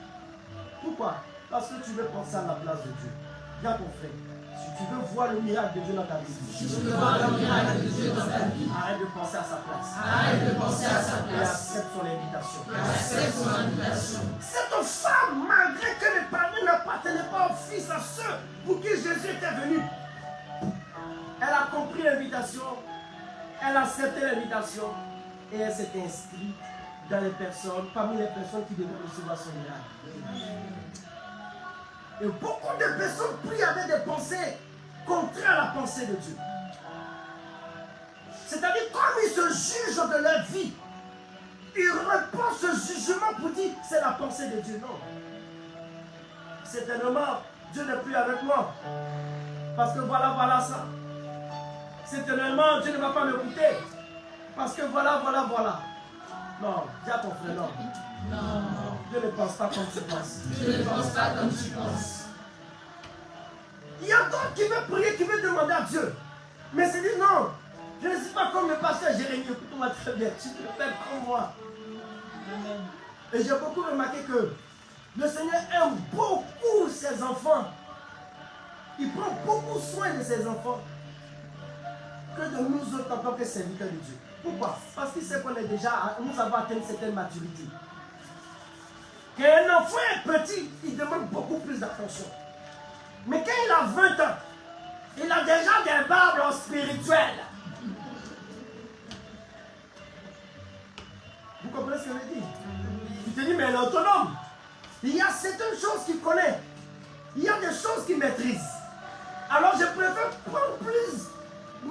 S2: Pourquoi? Parce que tu veux penser à la place de Dieu. Viens ton frère. Si tu veux voir le miracle de Dieu dans ta vie,
S3: Si tu veux voir le miracle de Dieu dans ta vie,
S2: arrête de penser à sa place.
S3: arrête de penser à sa
S2: Et
S3: place.
S2: accepte son invitation.
S3: Accepte son invitation.
S2: Cette femme, malgré que les parents n'appartenaient pas au fils, à ceux pour qui Jésus était venu, elle a compris l'invitation, elle a accepté l'invitation et elle s'est inscrite dans les personnes, parmi les personnes qui devaient recevoir son miracle. Et beaucoup de personnes prient avec des pensées contraires à la pensée de Dieu. C'est-à-dire, comme ils se jugent de leur vie, ils reposent ce jugement pour dire c'est la pensée de Dieu. Non. Certainement, Dieu n'est plus avec moi. Parce que voilà ça. Certainement, Dieu ne va pas m'écouter. Parce que voilà. Non, dis à ton frère, non.
S3: Non,
S2: Dieu ne pense pas comme tu penses.
S3: Dieu ne pense pas comme tu penses.
S2: Il y a d'autres qui veulent prier, qui veulent demander à Dieu. Mais c'est dit non. Je ne suis pas comme le pasteur Jérémie. Écoute-moi très bien. Tu te fais comme moi. Et j'ai beaucoup remarqué que le Seigneur aime beaucoup ses enfants. Il prend beaucoup soin de ses enfants que de nous autres en tant que serviteurs de Dieu. Pourquoi? Parce qu'il sait qu'on est déjà, nous avons atteint une certaine maturité. Quand un enfant est petit, il demande beaucoup plus d'attention. Mais quand il a 20 ans, il a déjà des barbes spirituelles. Vous comprenez ce que je dis? Tu te dis, mais elle est autonome. Il y a certaines choses qu'il connaît. Il y a des choses qu'il maîtrise. Alors je préfère prendre plus,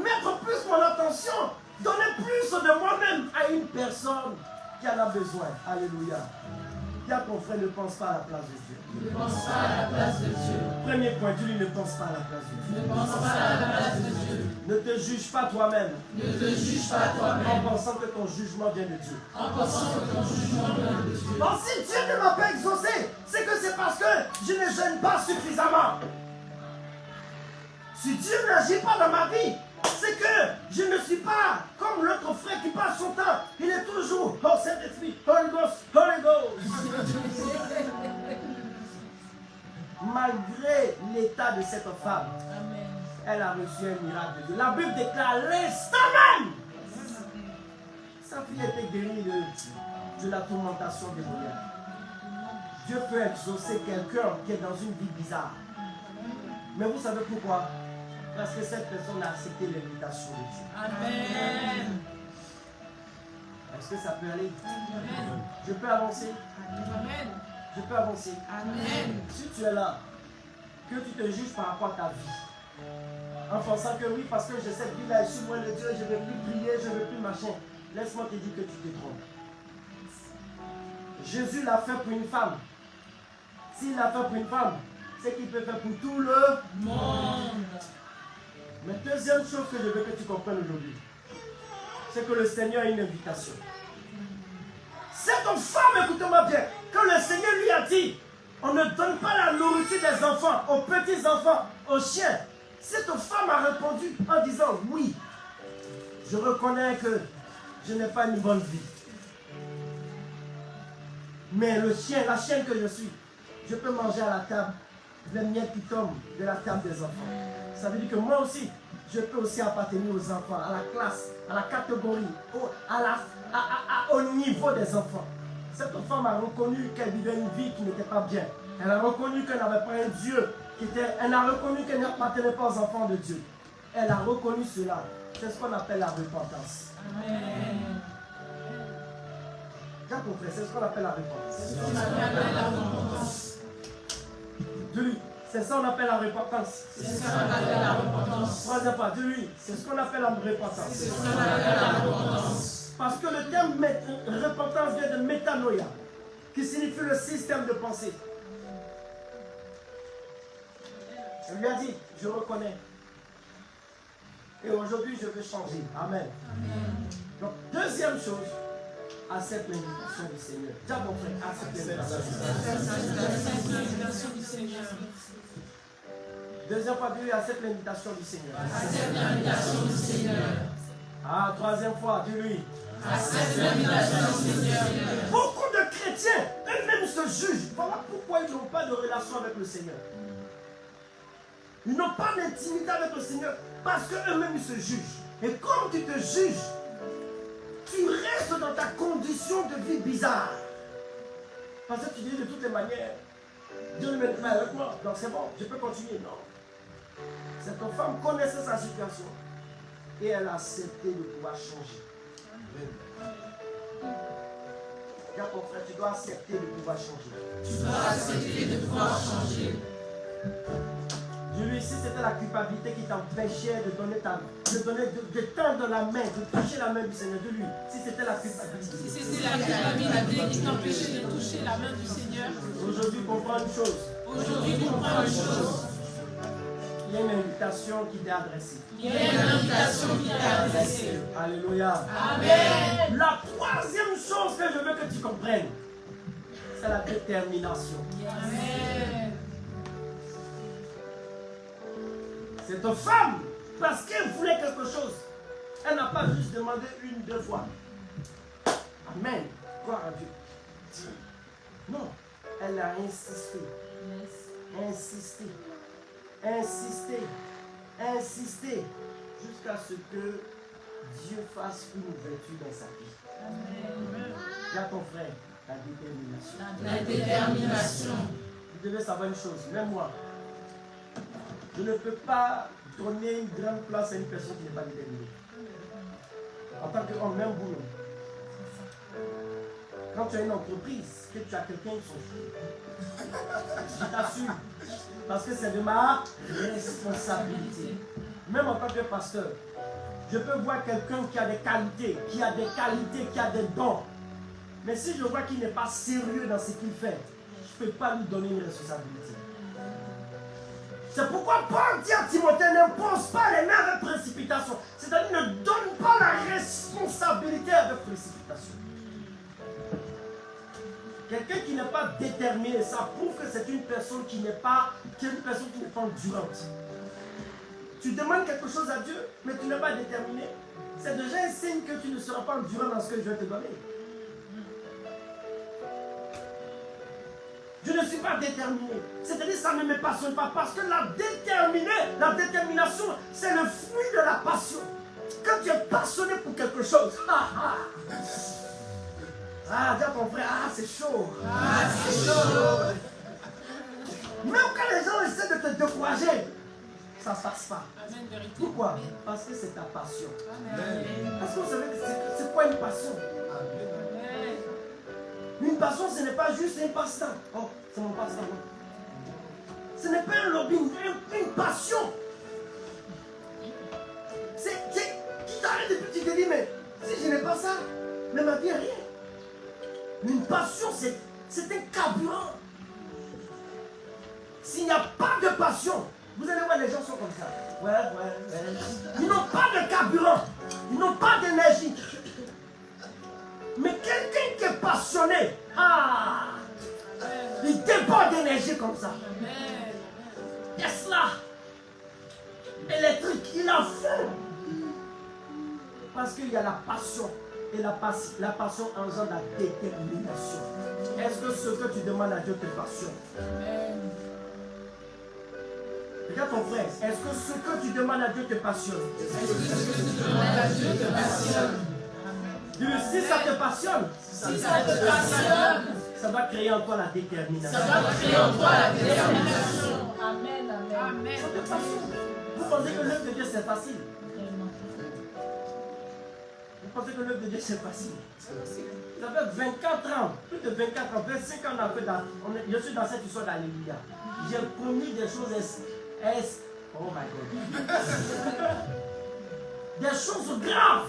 S2: mettre plus mon attention, donner plus de moi-même à une personne qui en a besoin. Alléluia. Dis à ton frère, ne pense pas à la place de Dieu.
S3: Ne pense pas à la place de Dieu.
S2: Premier point, dis-lui, ne pense pas à la place de Dieu.
S3: Ne pense pas à la place de Dieu.
S2: Ne te juge pas toi-même
S3: Ne te juge pas
S2: en
S3: toi-même
S2: pensant que ton jugement vient de Dieu.
S3: en pensant que ton jugement vient de Dieu.
S2: Donc si Dieu ne m'a pas exaucé, c'est que c'est parce que je ne jeûne pas suffisamment. Si Dieu n'agit pas dans ma vie, c'est que je ne suis pas comme l'autre frère qui passe son temps. Il est toujours, oh Saint-Esprit, Holy Ghost, Holy Ghost. Malgré l'état de cette femme, elle a reçu un miracle de Dieu. La Bible déclare l'instant même. Sa fille était guérie de la tourmentation démoniaque. Dieu peut exaucer quelqu'un qui est dans une vie bizarre. Mais vous savez pourquoi? Parce que cette personne a accepté l'invitation de Dieu.
S3: Amen.
S2: Est-ce que ça peut aller?
S3: Amen.
S2: Je peux avancer?
S3: Amen.
S2: Je peux avancer?
S3: Amen.
S2: Si tu es là, que tu te juges par rapport à ta vie, en pensant que oui, parce que j'ai cette vie-là, je suis loin de Dieu, je ne vais plus prier, je ne veux plus machin, laisse-moi te dire que tu te trompes. Jésus l'a fait pour une femme. S'il l'a fait pour une femme, c'est qu'il peut faire pour tout le
S3: Monde.
S2: Mais deuxième chose que je veux que tu comprennes aujourd'hui, c'est que le Seigneur a une invitation. Cette femme, écoutez-moi bien, quand le Seigneur lui a dit, on ne donne pas la nourriture des enfants, aux petits enfants, aux chiens. Cette femme a répondu en disant, oui, je reconnais que je n'ai pas une bonne vie. Mais le chien, la chienne que je suis, je peux manger à la table les miettes qui tombent de la table des enfants. Ça veut dire que moi aussi, je peux aussi appartenir aux enfants, à la classe, à la catégorie, au niveau des enfants. Cette femme a reconnu qu'elle vivait une vie qui n'était pas bien. Elle a reconnu qu'elle n'avait pas un Dieu qui était... Elle a reconnu qu'elle n'appartenait pas aux enfants de Dieu. Elle a reconnu cela. C'est ce qu'on appelle la repentance.
S3: Amen.
S2: J'ai compris, c'est ce qu'on appelle la repentance.
S3: C'est ce qu'on appelle la repentance.
S2: Dis-lui, c'est ça qu'on appelle la repentance.
S3: C'est ce qu'on appelle la repentance.
S2: Troisième fois, dis-lui, c'est ce qu'on appelle la repentance.
S3: C'est ce qu'on appelle la repentance.
S2: Parce que le terme repentance vient de métanoïa, qui signifie le système de pensée. Elle lui a dit, je reconnais. Et aujourd'hui, je veux changer. Amen.
S3: Amen.
S2: Donc, deuxième chose, accepte l'invitation du Seigneur. Dis à mon frère, accepte l'invitation du Seigneur. Deuxième fois, dis-lui, accepte l'invitation du Seigneur.
S3: Accepte l'invitation du Seigneur.
S2: Ah, troisième fois, dis-lui.
S3: Accepte l'invitation du Seigneur.
S2: Beaucoup de chrétiens, eux-mêmes se jugent. Voilà pourquoi ils n'ont pas de relation avec le Seigneur. Ils n'ont pas d'intimité avec le Seigneur parce qu'eux-mêmes ils se jugent. Et comme tu te juges, tu restes dans ta condition de vie bizarre. Parce que tu dis de toutes les manières, Dieu ne m'aide pas avec moi, donc c'est bon, je peux continuer. Non. Cette femme connaissait sa situation et elle a accepté de pouvoir changer. Dis à ton frère, tu dois accepter de pouvoir changer.
S3: Tu dois accepter de pouvoir changer.
S2: Dis-lui, si c'était la culpabilité qui t'empêchait de donner de tendre la main, de toucher la main du Seigneur, dis-lui, si c'était la culpabilité.
S3: Si c'était la culpabilité qui t'empêchait de toucher la main du Seigneur,
S2: aujourd'hui, comprends une chose.
S3: Aujourd'hui, comprends une chose.
S2: Il y a une invitation qui t'est adressée.
S3: Il y a une invitation qui t'est adressée.
S2: Alléluia.
S3: Amen.
S2: La troisième chose que je veux que tu comprennes, c'est la détermination.
S3: Amen.
S2: Cette femme, parce qu'elle voulait quelque chose, elle n'a pas juste demandé une, deux fois. Amen. Gloire à Dieu. Non, elle a insisté. Insisté. Insister, insister, jusqu'à ce que Dieu fasse une ouverture dans sa vie. Il y a ton frère, la détermination.
S3: La détermination.
S2: Vous devez savoir une chose, même moi, je ne peux pas donner une grande place à une personne qui n'est pas déterminée. En tant qu'homme, même vous, quand tu as une entreprise, que tu as quelqu'un qui s'en fout, je t'assure, parce que c'est de ma responsabilité. Même en tant que pasteur, je peux voir quelqu'un qui a des qualités, qui a des dons. Mais si je vois qu'il n'est pas sérieux dans ce qu'il fait, je ne peux pas lui donner une responsabilité. C'est pourquoi Paul dit à Timothée, n'impose pas les mains avec précipitation. C'est-à-dire, ne donne pas la responsabilité avec précipitation. Quelqu'un qui n'est pas déterminé, ça prouve que c'est une personne qui n'est pas endurante. Tu demandes quelque chose à Dieu, mais tu n'es pas déterminé. C'est déjà un signe que tu ne seras pas endurant dans ce que je vais te donner. Je ne suis pas déterminé. C'est-à-dire ça ne me passionne pas. Parce que la détermination, c'est le fruit de la passion. Quand tu es passionné pour quelque chose, dis à ton frère, c'est chaud.
S3: C'est chaud.
S2: Même quand les gens essaient de te décourager, ça ne passe pas.
S3: Amen, vérité.
S2: Pourquoi? Parce que c'est ta passion.
S3: Amen.
S2: Parce que vous savez, c'est quoi une passion?
S3: Amen.
S2: Une passion, ce n'est pas juste un passe-temps. Oh, c'est mon passe-temps. Ce n'est pas un lobby, une passion. Tu t'arrêtes depuis, tu te dis, mais si je n'ai pas ça, mais ma vie est rien. Une passion, c'est un carburant. S'il n'y a pas de passion, vous allez voir, les gens sont comme ça. Ouais. Ils n'ont pas de carburant. Ils n'ont pas d'énergie. Mais quelqu'un qui est passionné, il déborde d'énergie comme ça.
S3: Amen.
S2: Tesla, électrique, il a faim. Parce qu'il y a la passion. Et la passion engendre la détermination. Est-ce que ce que tu demandes à Dieu te passionne?
S3: Amen.
S2: Regarde ton frère, est-ce que ce que tu demandes à Dieu te passionne?
S3: Est-ce que ce que tu demandes à Dieu te passionne?
S2: Si ça te passionne,
S3: Si ça te passionne,
S2: ça va créer en toi la détermination.
S3: ça va créer en toi la détermination.
S4: Amen, amen.
S3: Amen.
S2: Ça te passionne. Vous pensez que l'œuvre de Dieu c'est facile? Vous pensez que l'œuvre de Dieu c'est facile? Ça fait 24 ans, plus de 24 ans, 25 ans, je suis dans cette histoire d'Alléluia. J'ai promis des choses oh my God. Des choses graves.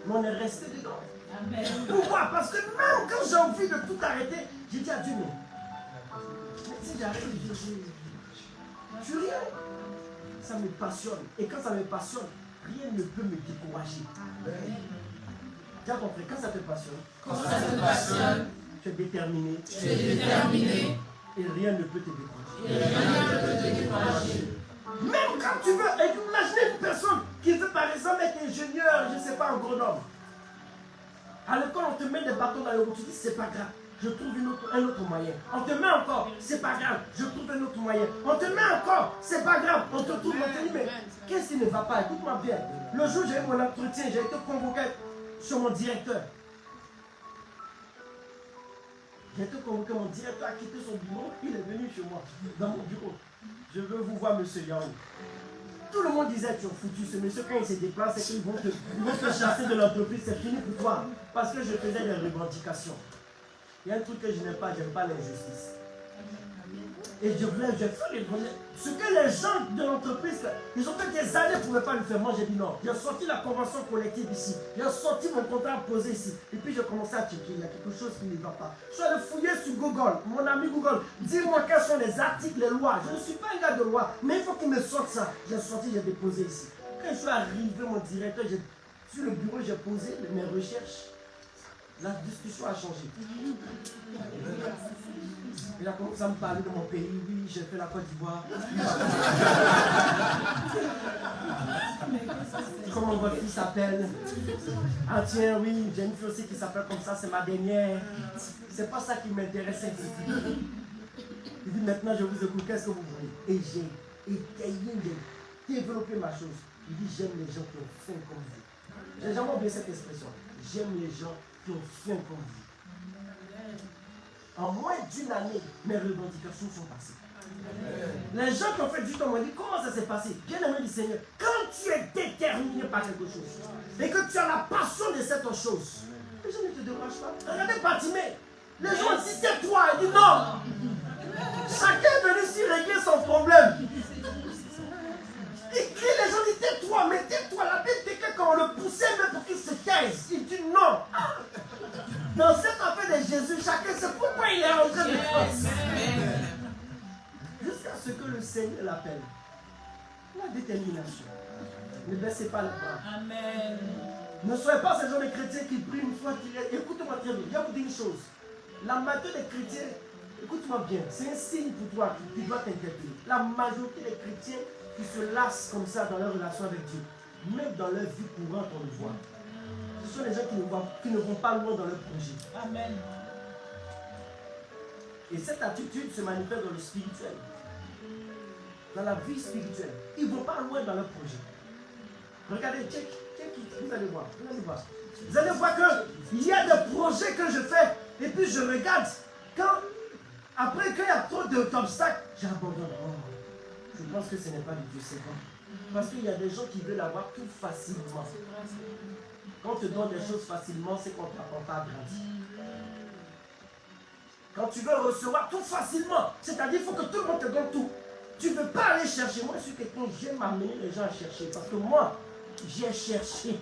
S2: Mais on est resté dedans.
S3: Amen.
S2: Pourquoi? Parce que même quand j'ai envie de tout arrêter, j'ai dit à Dieu, mais si j'arrête, je suis rien. Ça me passionne. Et quand ça me passionne, rien ne peut me décourager. Dis à ton frère, quand ça te passionne,
S3: Quand ça te passionne,
S2: tu es déterminé.
S3: tu es déterminé.
S2: Et rien ne peut te décourager.
S3: Et rien ne peut te décourager.
S2: Même quand tu veux, imaginez une personne qui veut par exemple être ingénieur, je ne sais pas, en Grenoble. À l'école, on te met des bâtons dans les roues, tu dis c'est pas grave, je trouve un autre moyen. On te met encore, c'est pas grave, je trouve un autre moyen. On te met encore, c'est pas grave, on te trouve, on te dit mais qu'est-ce qui ne va pas? Écoute-moi bien. Le jour où j'ai eu mon entretien, j'ai été convoqué sur mon directeur. J'ai été convoqué, mon directeur a quitté son bureau, il est venu chez moi, dans mon bureau. Je veux vous voir, monsieur Yahoo. Tout le monde disait, tu es foutu, ce monsieur, quand il se déplace, c'est qu'ils vont te chasser de l'entreprise, c'est fini pour toi. Parce que je faisais des revendications. Il y a un truc que je n'aime pas, j'aime pas l'injustice. Et je fais ce que les gens de l'entreprise, ils ont fait des années pour ne pas le faire. Moi, j'ai dit non. J'ai sorti la convention collective ici. J'ai sorti mon contrat posé ici. Et puis, j'ai commencé à checker. Il y a quelque chose qui ne va pas. Je suis allé fouiller sur Google. Mon ami Google, dis-moi quels sont les articles, les lois. Je ne suis pas un gars de loi, mais il faut qu'il me sorte ça. J'ai sorti, j'ai déposé ici. Quand je suis arrivé, mon directeur, sur le bureau, j'ai posé mes recherches. La discussion a changé. Il a commencé à me parler de mon pays. Oui, j'ai fait la Côte d'Ivoire. Comment votre fille s'appelle? Ah tiens, oui, j'ai une fille aussi qui s'appelle comme ça, c'est ma dernière. C'est pas ça qui m'intéressait. Il dit maintenant je vous écoute, qu'est-ce que vous voulez? Et j'ai essayé de développer ma chose. Il dit j'aime les gens qui ont faim comme vous. J'ai jamais oublié cette expression. J'aime les gens qui ont faim comme vous. En moins d'une année, mes revendications sont passées. Les gens qui ont fait du temps m'ont dit comment ça s'est passé? Bien aimé du Seigneur, quand tu es déterminé par quelque chose et que tu as la passion de cette chose, les gens ne te découragent pas. Regardez Bartimée, les gens disent tais-toi, il dit non. Chacun est venu ici régler son problème. Il crie, les gens disent tais-toi, mais tais-toi. La Bible dit que quand on le poussait même pour qu'il se taise, il dit non. Dans cette affaire de Jésus, chacun sait pourquoi il est en train de faire. Jusqu'à ce que le Seigneur l'appelle. La détermination. Ne baissez pas les bras.
S3: Amen.
S2: Ne soyez pas ces gens de chrétiens qui prient une fois qu'ils... Écoute-moi très bien, je vais vous dire une chose. La majorité des chrétiens, écoute-moi bien, c'est un signe pour toi qui doit t'interpeller. La majorité des chrétiens qui se lassent comme ça dans leur relation avec Dieu, même dans leur vie courante, on le voit. Ce sont les gens qui ne vont pas loin dans leur projet.
S3: Amen.
S2: Et cette attitude se manifeste dans le spirituel. Dans la vie spirituelle. Ils ne vont pas loin dans leur projet. Regardez, check, vous allez voir. Vous allez voir qu'il y a des projets que je fais. Et puis je regarde. Après qu'il y a trop d'obstacles, j'abandonne. Oh, je pense que ce n'est pas du Dieu, c'est bon. Parce qu'il y a des gens qui veulent avoir tout facilement. Quand on te donne des choses facilement, c'est qu'on ne t'apprend pas à grandir. Quand tu veux recevoir tout facilement, c'est-à-dire qu'il faut que tout le monde te donne tout. Tu ne veux pas aller chercher. Moi, je suis quelqu'un, j'aime amener les gens à chercher. Parce que moi, j'ai cherché.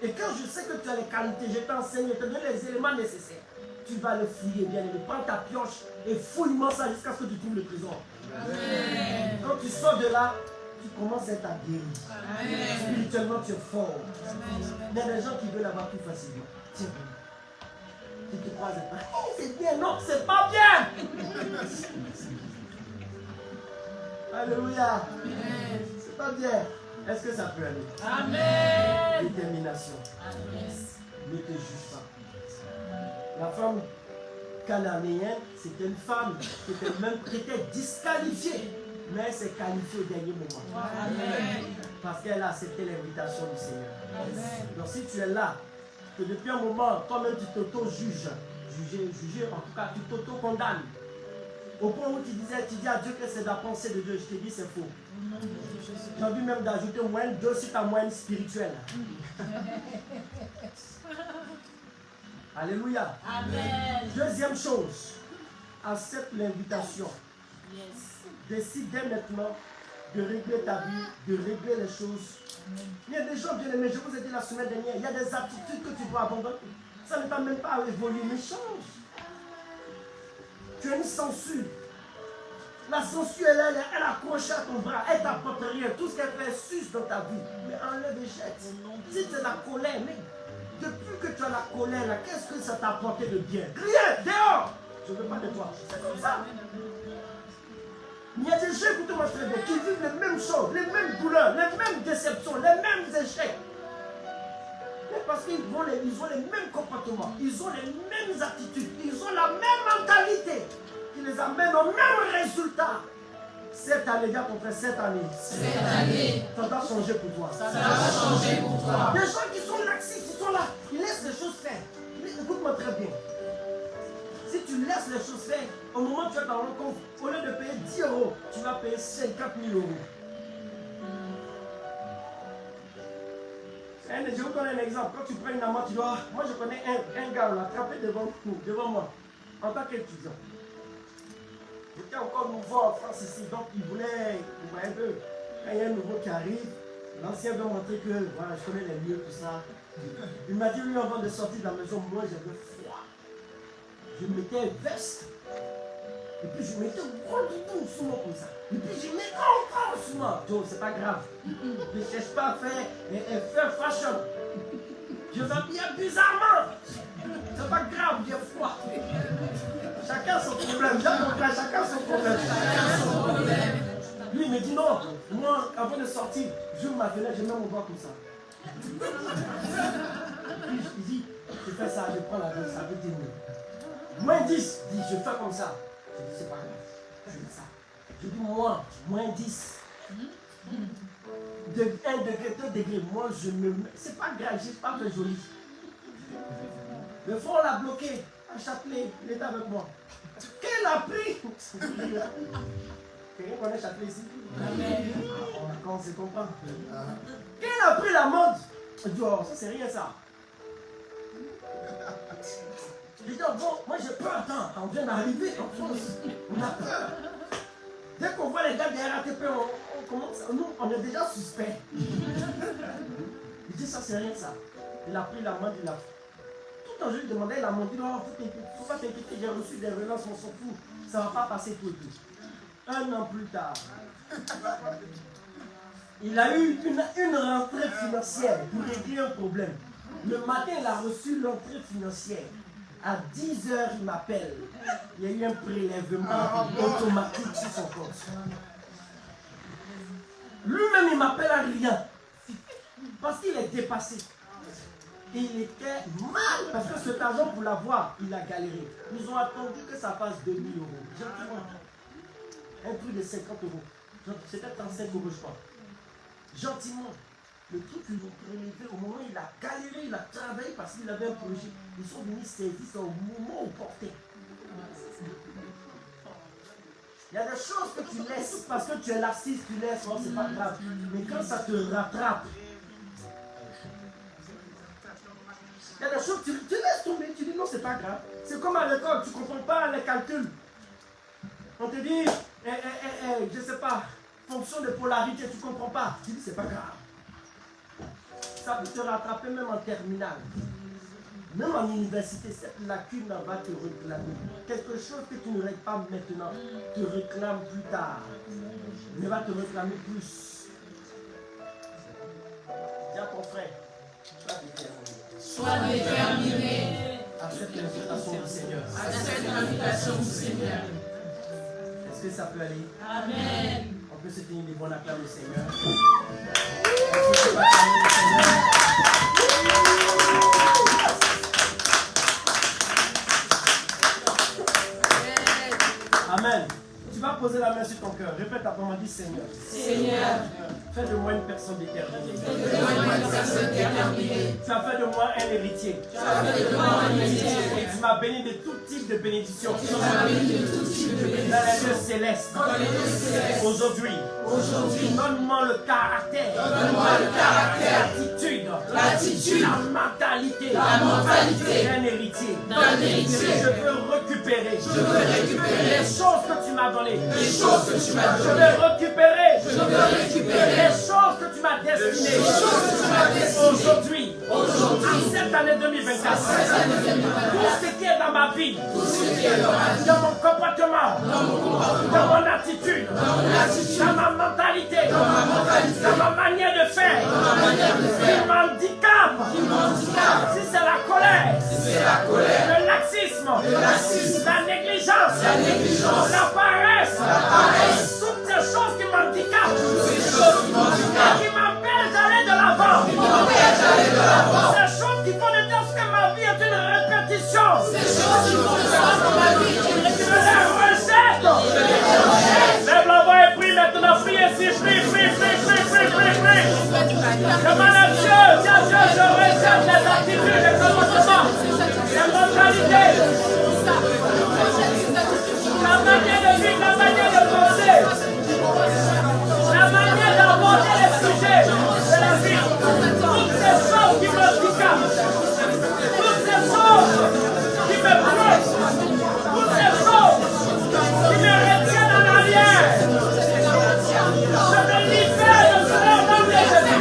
S2: Et quand je sais que tu as les qualités, je t'enseigne, je te donne les éléments nécessaires. Tu vas le fouiller, bien aimé. Prends ta pioche et fouille-moi ça jusqu'à ce que tu trouves le trésor. Amen. Quand tu sors de là, tu commences à être guéri. Spirituellement, tu es fort. Amen. Il y a des gens qui veulent avoir tout facilement. Tiens, tu te croises et pas. Oh, c'est bien, non, c'est pas bien. Alléluia. C'est pas bien. Est-ce que ça peut aller? Amen. Détermination. Amen. Ne te juge pas. La femme cananéenne, c'était une femme qui était disqualifiée. Mais elle s'est qualifiée au dernier moment. Amen. Parce qu'elle a accepté l'invitation du Seigneur. Amen. Donc si tu es là, que depuis un moment, toi-même tu t'auto-juges, juger, en tout cas tu t'auto-condamnes. Au point où tu dis à Dieu que c'est la pensée de Dieu, je te dis c'est faux. J'ai envie même d'ajouter moyenne 2 sur ta moyenne spirituelle. Alléluia. Amen. Deuxième chose, accepte l'invitation. Yes. Décide dès maintenant de régler ta vie, de régler les choses. Il y a des gens bien aimés, je vous ai dit la semaine dernière, il y a des attitudes que tu dois abandonner. Ça ne t'a même pas évolué, mais change. Tu as une censure. La censure, elle accroche à ton bras, elle t'apporte rien. Tout ce qu'elle fait suce dans ta vie. Mais enlève et jette. Si c'est la colère, mais Depuis que tu as la colère, là, qu'est-ce que ça t'a apporté de bien? Rien, dehors. Je ne veux pas de toi. C'est comme ça. Il y a des gens, écoutez-moi très bien, qui vivent les mêmes choses, les mêmes douleurs, les mêmes déceptions, les mêmes échecs. Mais parce qu'ils ont les mêmes comportements, ils ont les mêmes attitudes, ils ont la même mentalité qui les amène au même résultat. Cette année, dis à ton frère, cette année, ça va changer pour toi. Ça va changer pour toi. Des gens qui sont laxistes, ils sont là, ils laissent les choses faire. Écoute-moi très bien. Si tu laisses les choses faire, au moment où tu vas dans le compte, au lieu de payer 10 euros, tu vas payer 50 000 euros. Je vous donne un exemple. Quand tu prends une amende, tu dois. Moi, je connais un gars, on l'a attrapé devant moi, en tant qu'étudiant. J'étais encore nouveau en France ici, donc il voulait, vous voyez un peu, quand il y a un nouveau qui arrive, l'ancien veut montrer que voilà, je connais les lieux, tout ça. Il m'a dit, lui, avant de sortir de la maison, moi j'avais froid. Je mettais une veste, et puis je mettais gros tout sous moi comme ça. Et puis je mettais encore sous moi. Joe, c'est pas grave. Je ne cherche pas à faire fashion. Je m'habille bizarrement. C'est pas grave, j'ai froid. Chacun son problème. Chacun son problème. Lui, il me dit non. Moi, avant de sortir, je ma fenêtre, je mets mon doigt comme ça. Puis il dit, je fais ça, je prends la veste, ça veut dire non. Moins 10, dit, je fais comme ça. Je dis, c'est pas grave. Je fais ça. Je dis, moi, moins 10. De 1 degré, 2 degrés, moi, je me mets. C'est pas grave, j'ai pas fait joli. Le front l'a bloqué. À Châtelet, il est avec moi. Quel a pris? Quelqu'un connaît Châtelet ici? Amen. Quand on se comprend. Quel a pris la mode? Je dis, oh, ça c'est rien ça. Je dis, oh, bon, moi j'ai peur, attends, on vient d'arriver en France. On a peur. Dès qu'on voit les gars des RATP, on commence, nous, on est déjà suspects. Il dit, ça c'est rien ça. Il a pris la mode, il a fait. Quand je lui demandais, il a dit, non, il ne faut pas t'inquiéter, j'ai reçu des relances, on s'en fout, ça ne va pas passer tout et tout. 1 an plus tard, il a eu une rentrée financière pour régler un problème. Le matin, il a reçu l'entrée financière. À 10 h, il m'appelle. Il y a eu un prélèvement automatique sur son compte. Lui-même, il m'appelle à rien. Parce qu'il est dépassé. Il était mal parce que cet argent pour l'avoir, il a galéré. Ils ont attendu que ça fasse 2 000 euros. Gentiment. Un truc de 50 euros. C'était 35 euros, je crois. Gentiment. Le truc, ils l'ont prélevé au moment où il a galéré, il a travaillé parce qu'il avait un projet. Ils sont venus saisir ça au moment où portait. Il y a des choses que tu laisses parce que tu es laxiste, tu laisses, c'est pas grave. Mais quand ça te rattrape, il y a des choses, tu laisses tomber, tu dis non, c'est pas grave. C'est comme à l'école, tu ne comprends pas les calculs. On te dit, je ne sais pas, fonction de polarité, tu ne comprends pas. Tu dis, c'est pas grave. Ça peut te rattraper même en terminale. Même en université, cette lacune va te réclamer. Quelque chose que tu ne règles pas maintenant, te réclame plus tard. Mais va te réclamer plus. Dis à ton frère,
S3: sois déterminé.
S2: Accepte l'invitation du Seigneur.
S3: Accepte l'invitation du Seigneur.
S2: Est-ce que ça peut aller?
S3: Amen.
S2: On peut se tenir des bons acclamations au Seigneur. Est-ce que c'est pas acclamer le Seigneur? Amen. Tu vas poser la main sur ton cœur. Répète après moi, dis Seigneur.
S3: Seigneur.
S2: Fais de moi une personne déterminée.
S3: Tu
S2: as fait de moi un héritier. Et tu m'as béni de tout type de bénédiction. Dans les lieux célestes. Aujourd'hui, donne-moi le caractère. L'attitude. La mentalité. D'un héritier. Je veux récupérer. Les choses que tu m'as données. Je veux récupérer. Les choses que tu m'as destinées. Aujourd'hui, en cette année 2024, tout ce qui est dans ma vie, dans mon comportement, dans mon attitude, dans ma mentalité, dans ma manière de faire, qui m'handicape. Si le laxisme, la négligence, la paresse, toutes ces choses qui m'handicapent, qui m'empêchent d'aller de l'avant, ces choses qui font de dire que ma vie est une répétition, je les rejette. Lève la voix et prie maintenant, prie ici, prie. Demande à Dieu, Dieu, je rejette les attitudes, les comportements, les mentalités, la manière de vivre, la manière de penser, la manière d'aborder les sujets de la vie, toutes ces choses qui me handicapent, toutes ces choses qui me bloquent, toutes ces choses qui me retiennent en arrière. Je me libère de cela au nom de Jésus.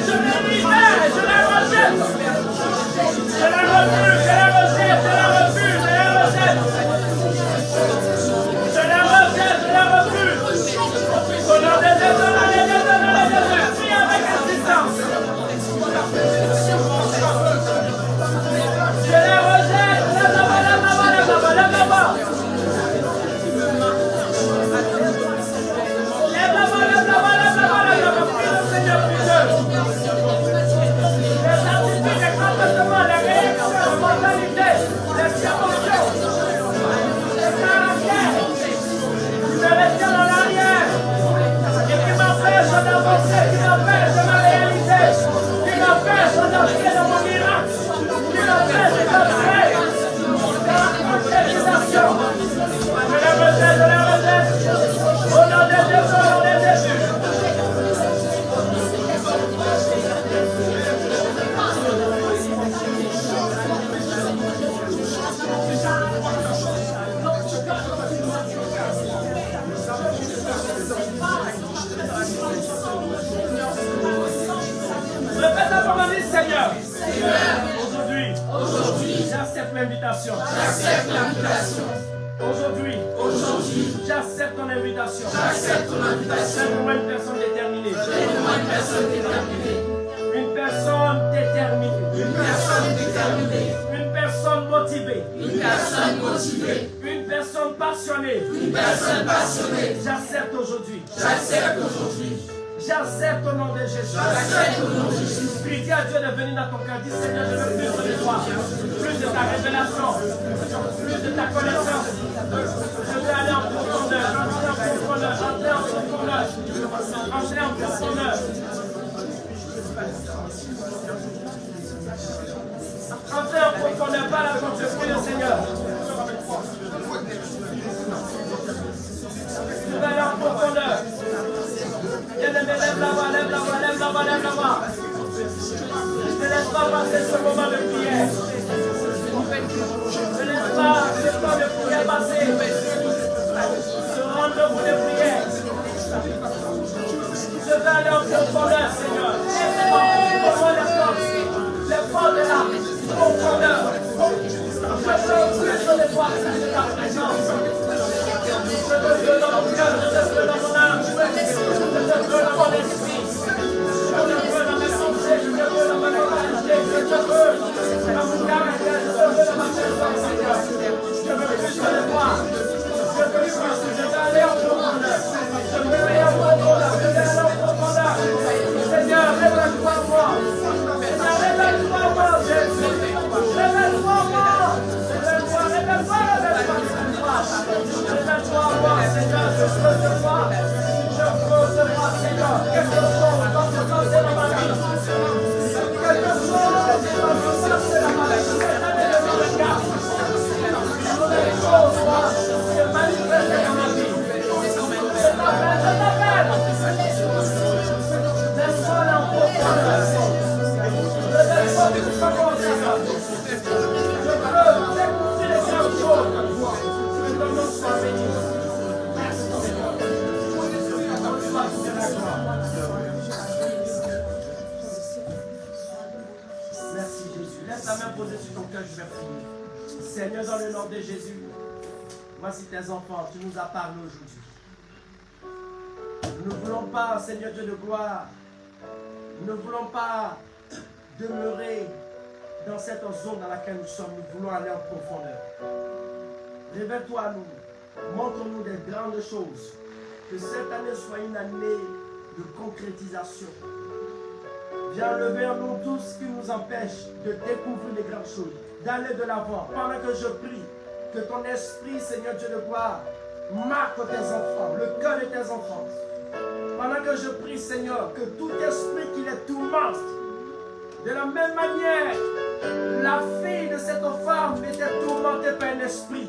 S2: Je me libère et je la rejette. Je la refuse, je la rejette, je la refuse, je la rejette. Je la rejette, je la refuse. Au nom de Jésus, prie avec insistance. Je la rejette, lève-la-bas. Prie le Seigneur plus d'eux. Les attitudes, les comportements, les réactions, la mentalité, les émotions, les caractères qui me retiennent en arrière et qui m'empêchent d'avancer, qui m'empêchent de me réaliser, qui m'empêchent d'entrer dans mon miracle, qui m'empêchent d'entrer dans la concrétisation. Je la rejette. Au nom de Jésus, au nom de Jésus. Répète avant ma vie, Seigneur. Aujourd'hui, j'accepte l'invitation. Aujourd'hui, j'accepte ton invitation. C'est pour moi une personne déterminée. Une personne déterminée. Une personne motivée. Une personne passionnée. J'accepte aujourd'hui. J'accepte au nom de Jésus. Prie à Dieu de venir dans ton cœur. Dis Seigneur, je veux plus de toi, plus de ta révélation, plus de ta connaissance. Je veux aller en profondeur, entrer en profondeur. Entrez en profondeur, pas la porte, je prie le Seigneur. Je veux aller en profondeur. Bien-aimé, lève la voix. Ne laisse pas passer ce moment de prière. Ne laisse pas ce temps de prière passer. Ce rendez-vous de prière. Je veux aller en profondeur, Seigneur. Laisse-moi les portes de la profondeur. Je veux plus de toi, de ta présence. Je te veux dans mon cœur, je te veux dans mon âme, je te veux dans mon esprit, je te veux dans mes pensées, je te veux dans ma mentalité, je te veux dans mon caractère, je te veux dans ma présence, Seigneur. Je veux plus de toi, je veux aller en profondeur, je veux aller en profondeur, Seigneur, révèle-toi en moi, Seigneur, révèle-toi en moi, Jésus, révèle-toi en moi, révèle-toi, Seigneur, je veux te voir, Seigneur, quelque chose va se passer dans ma vie, quelque chose va se passer dans ma vie, cette année 2024, une nouvelle chose va se manifester dans ma vie, je t'appelle, laisse-moi aller en profondeur, je laisse-moi que tu commences, Seigneur, je veux découvrir les grandes choses, que ton nom soit béni. Merci Jésus. Laisse la main posée sur ton cœur, je vais prier. Seigneur, dans le nom de Jésus, voici tes enfants, tu nous as parlé aujourd'hui. Nous ne voulons pas, Seigneur Dieu de gloire, nous ne voulons pas demeurer dans cette zone dans laquelle nous sommes, nous voulons aller en profondeur. Révèle-toi à nous, montre-nous des grandes choses. Que cette année soit une année de concrétisation. Viens lever en nous tout ce qui nous empêche de découvrir les grandes choses, d'aller de l'avant. Pendant que je prie, que ton esprit, Seigneur Dieu de gloire, marque tes enfants, le cœur de tes enfants. Pendant que je prie, Seigneur, que tout esprit qui les tourmente, de la même manière, la fille de cette femme était tourmentée par un esprit.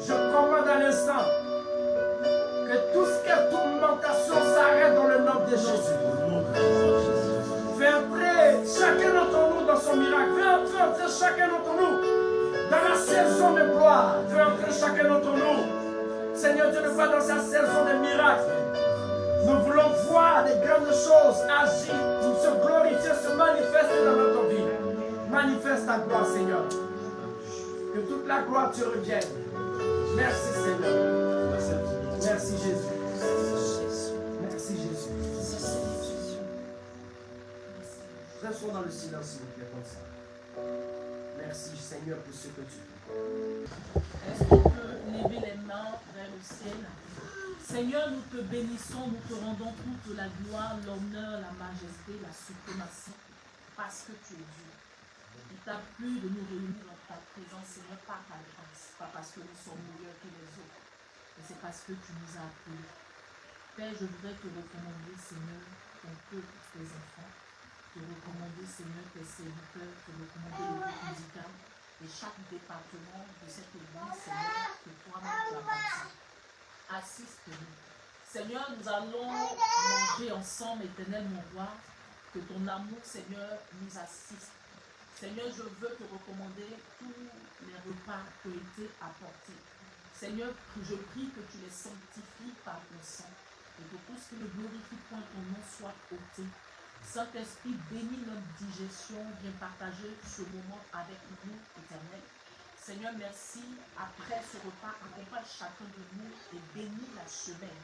S2: Je commande à l'instant que tout ce qui est tourmentation s'arrête dans le nom de Jésus. Fais entrer chacun d'entre nous dans son miracle. Fais entrer chacun d'entre nous dans la saison de gloire. Fais entrer chacun d'entre nous, Seigneur Dieu, de gloire, dans sa saison de miracle. Nous voulons voir des grandes choses agir, se glorifier, se manifester dans notre vie. Manifeste ta gloire, Seigneur. Que toute la gloire te revienne. Merci, Seigneur. Merci, Jésus. Merci, Jésus. Restons dans le silence, s'il vous plaît, comme ça. Merci, Seigneur, pour ce que tu fais.
S3: Est-ce qu'on peut lever les mains vers le ciel? Seigneur, nous te bénissons, nous te rendons toute la gloire, l'honneur, la majesté, la suprématie, parce que tu es Dieu. Il t'a plu de nous réunir dans ta présence, Seigneur, par ta grâce, pas parce que nous sommes meilleurs que les autres, mais c'est parce que tu nous as appelés. Père, je voudrais te recommander, Seigneur, ton peuple, tes enfants, te recommander, Seigneur, tes serviteurs, te recommander le groupe musical et chaque département de cette église, Seigneur, que toi-même tu as bâti. Assiste-nous. Seigneur, nous allons manger ensemble, éternel mon roi, que ton amour, Seigneur, nous assiste. Seigneur, je veux te recommander tous les repas qui ont été apportés. Seigneur, je prie que tu les sanctifies par ton sang et que tout ce qui ne glorifie point ton nom soit ôté. Saint-Esprit, bénis notre digestion, viens partager ce moment avec nous, éternel. Seigneur, merci. Après ce repas, accompagne chacun de nous et bénis la semaine.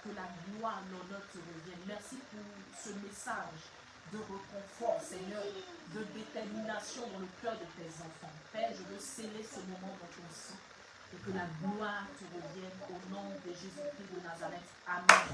S3: Que la gloire, l'honneur te revienne. Merci pour ce message de réconfort, Seigneur, de détermination dans le cœur de tes enfants. Père, je veux sceller ce moment dans ton sang et que la gloire te revienne au nom de Jésus-Christ de Nazareth. Amen.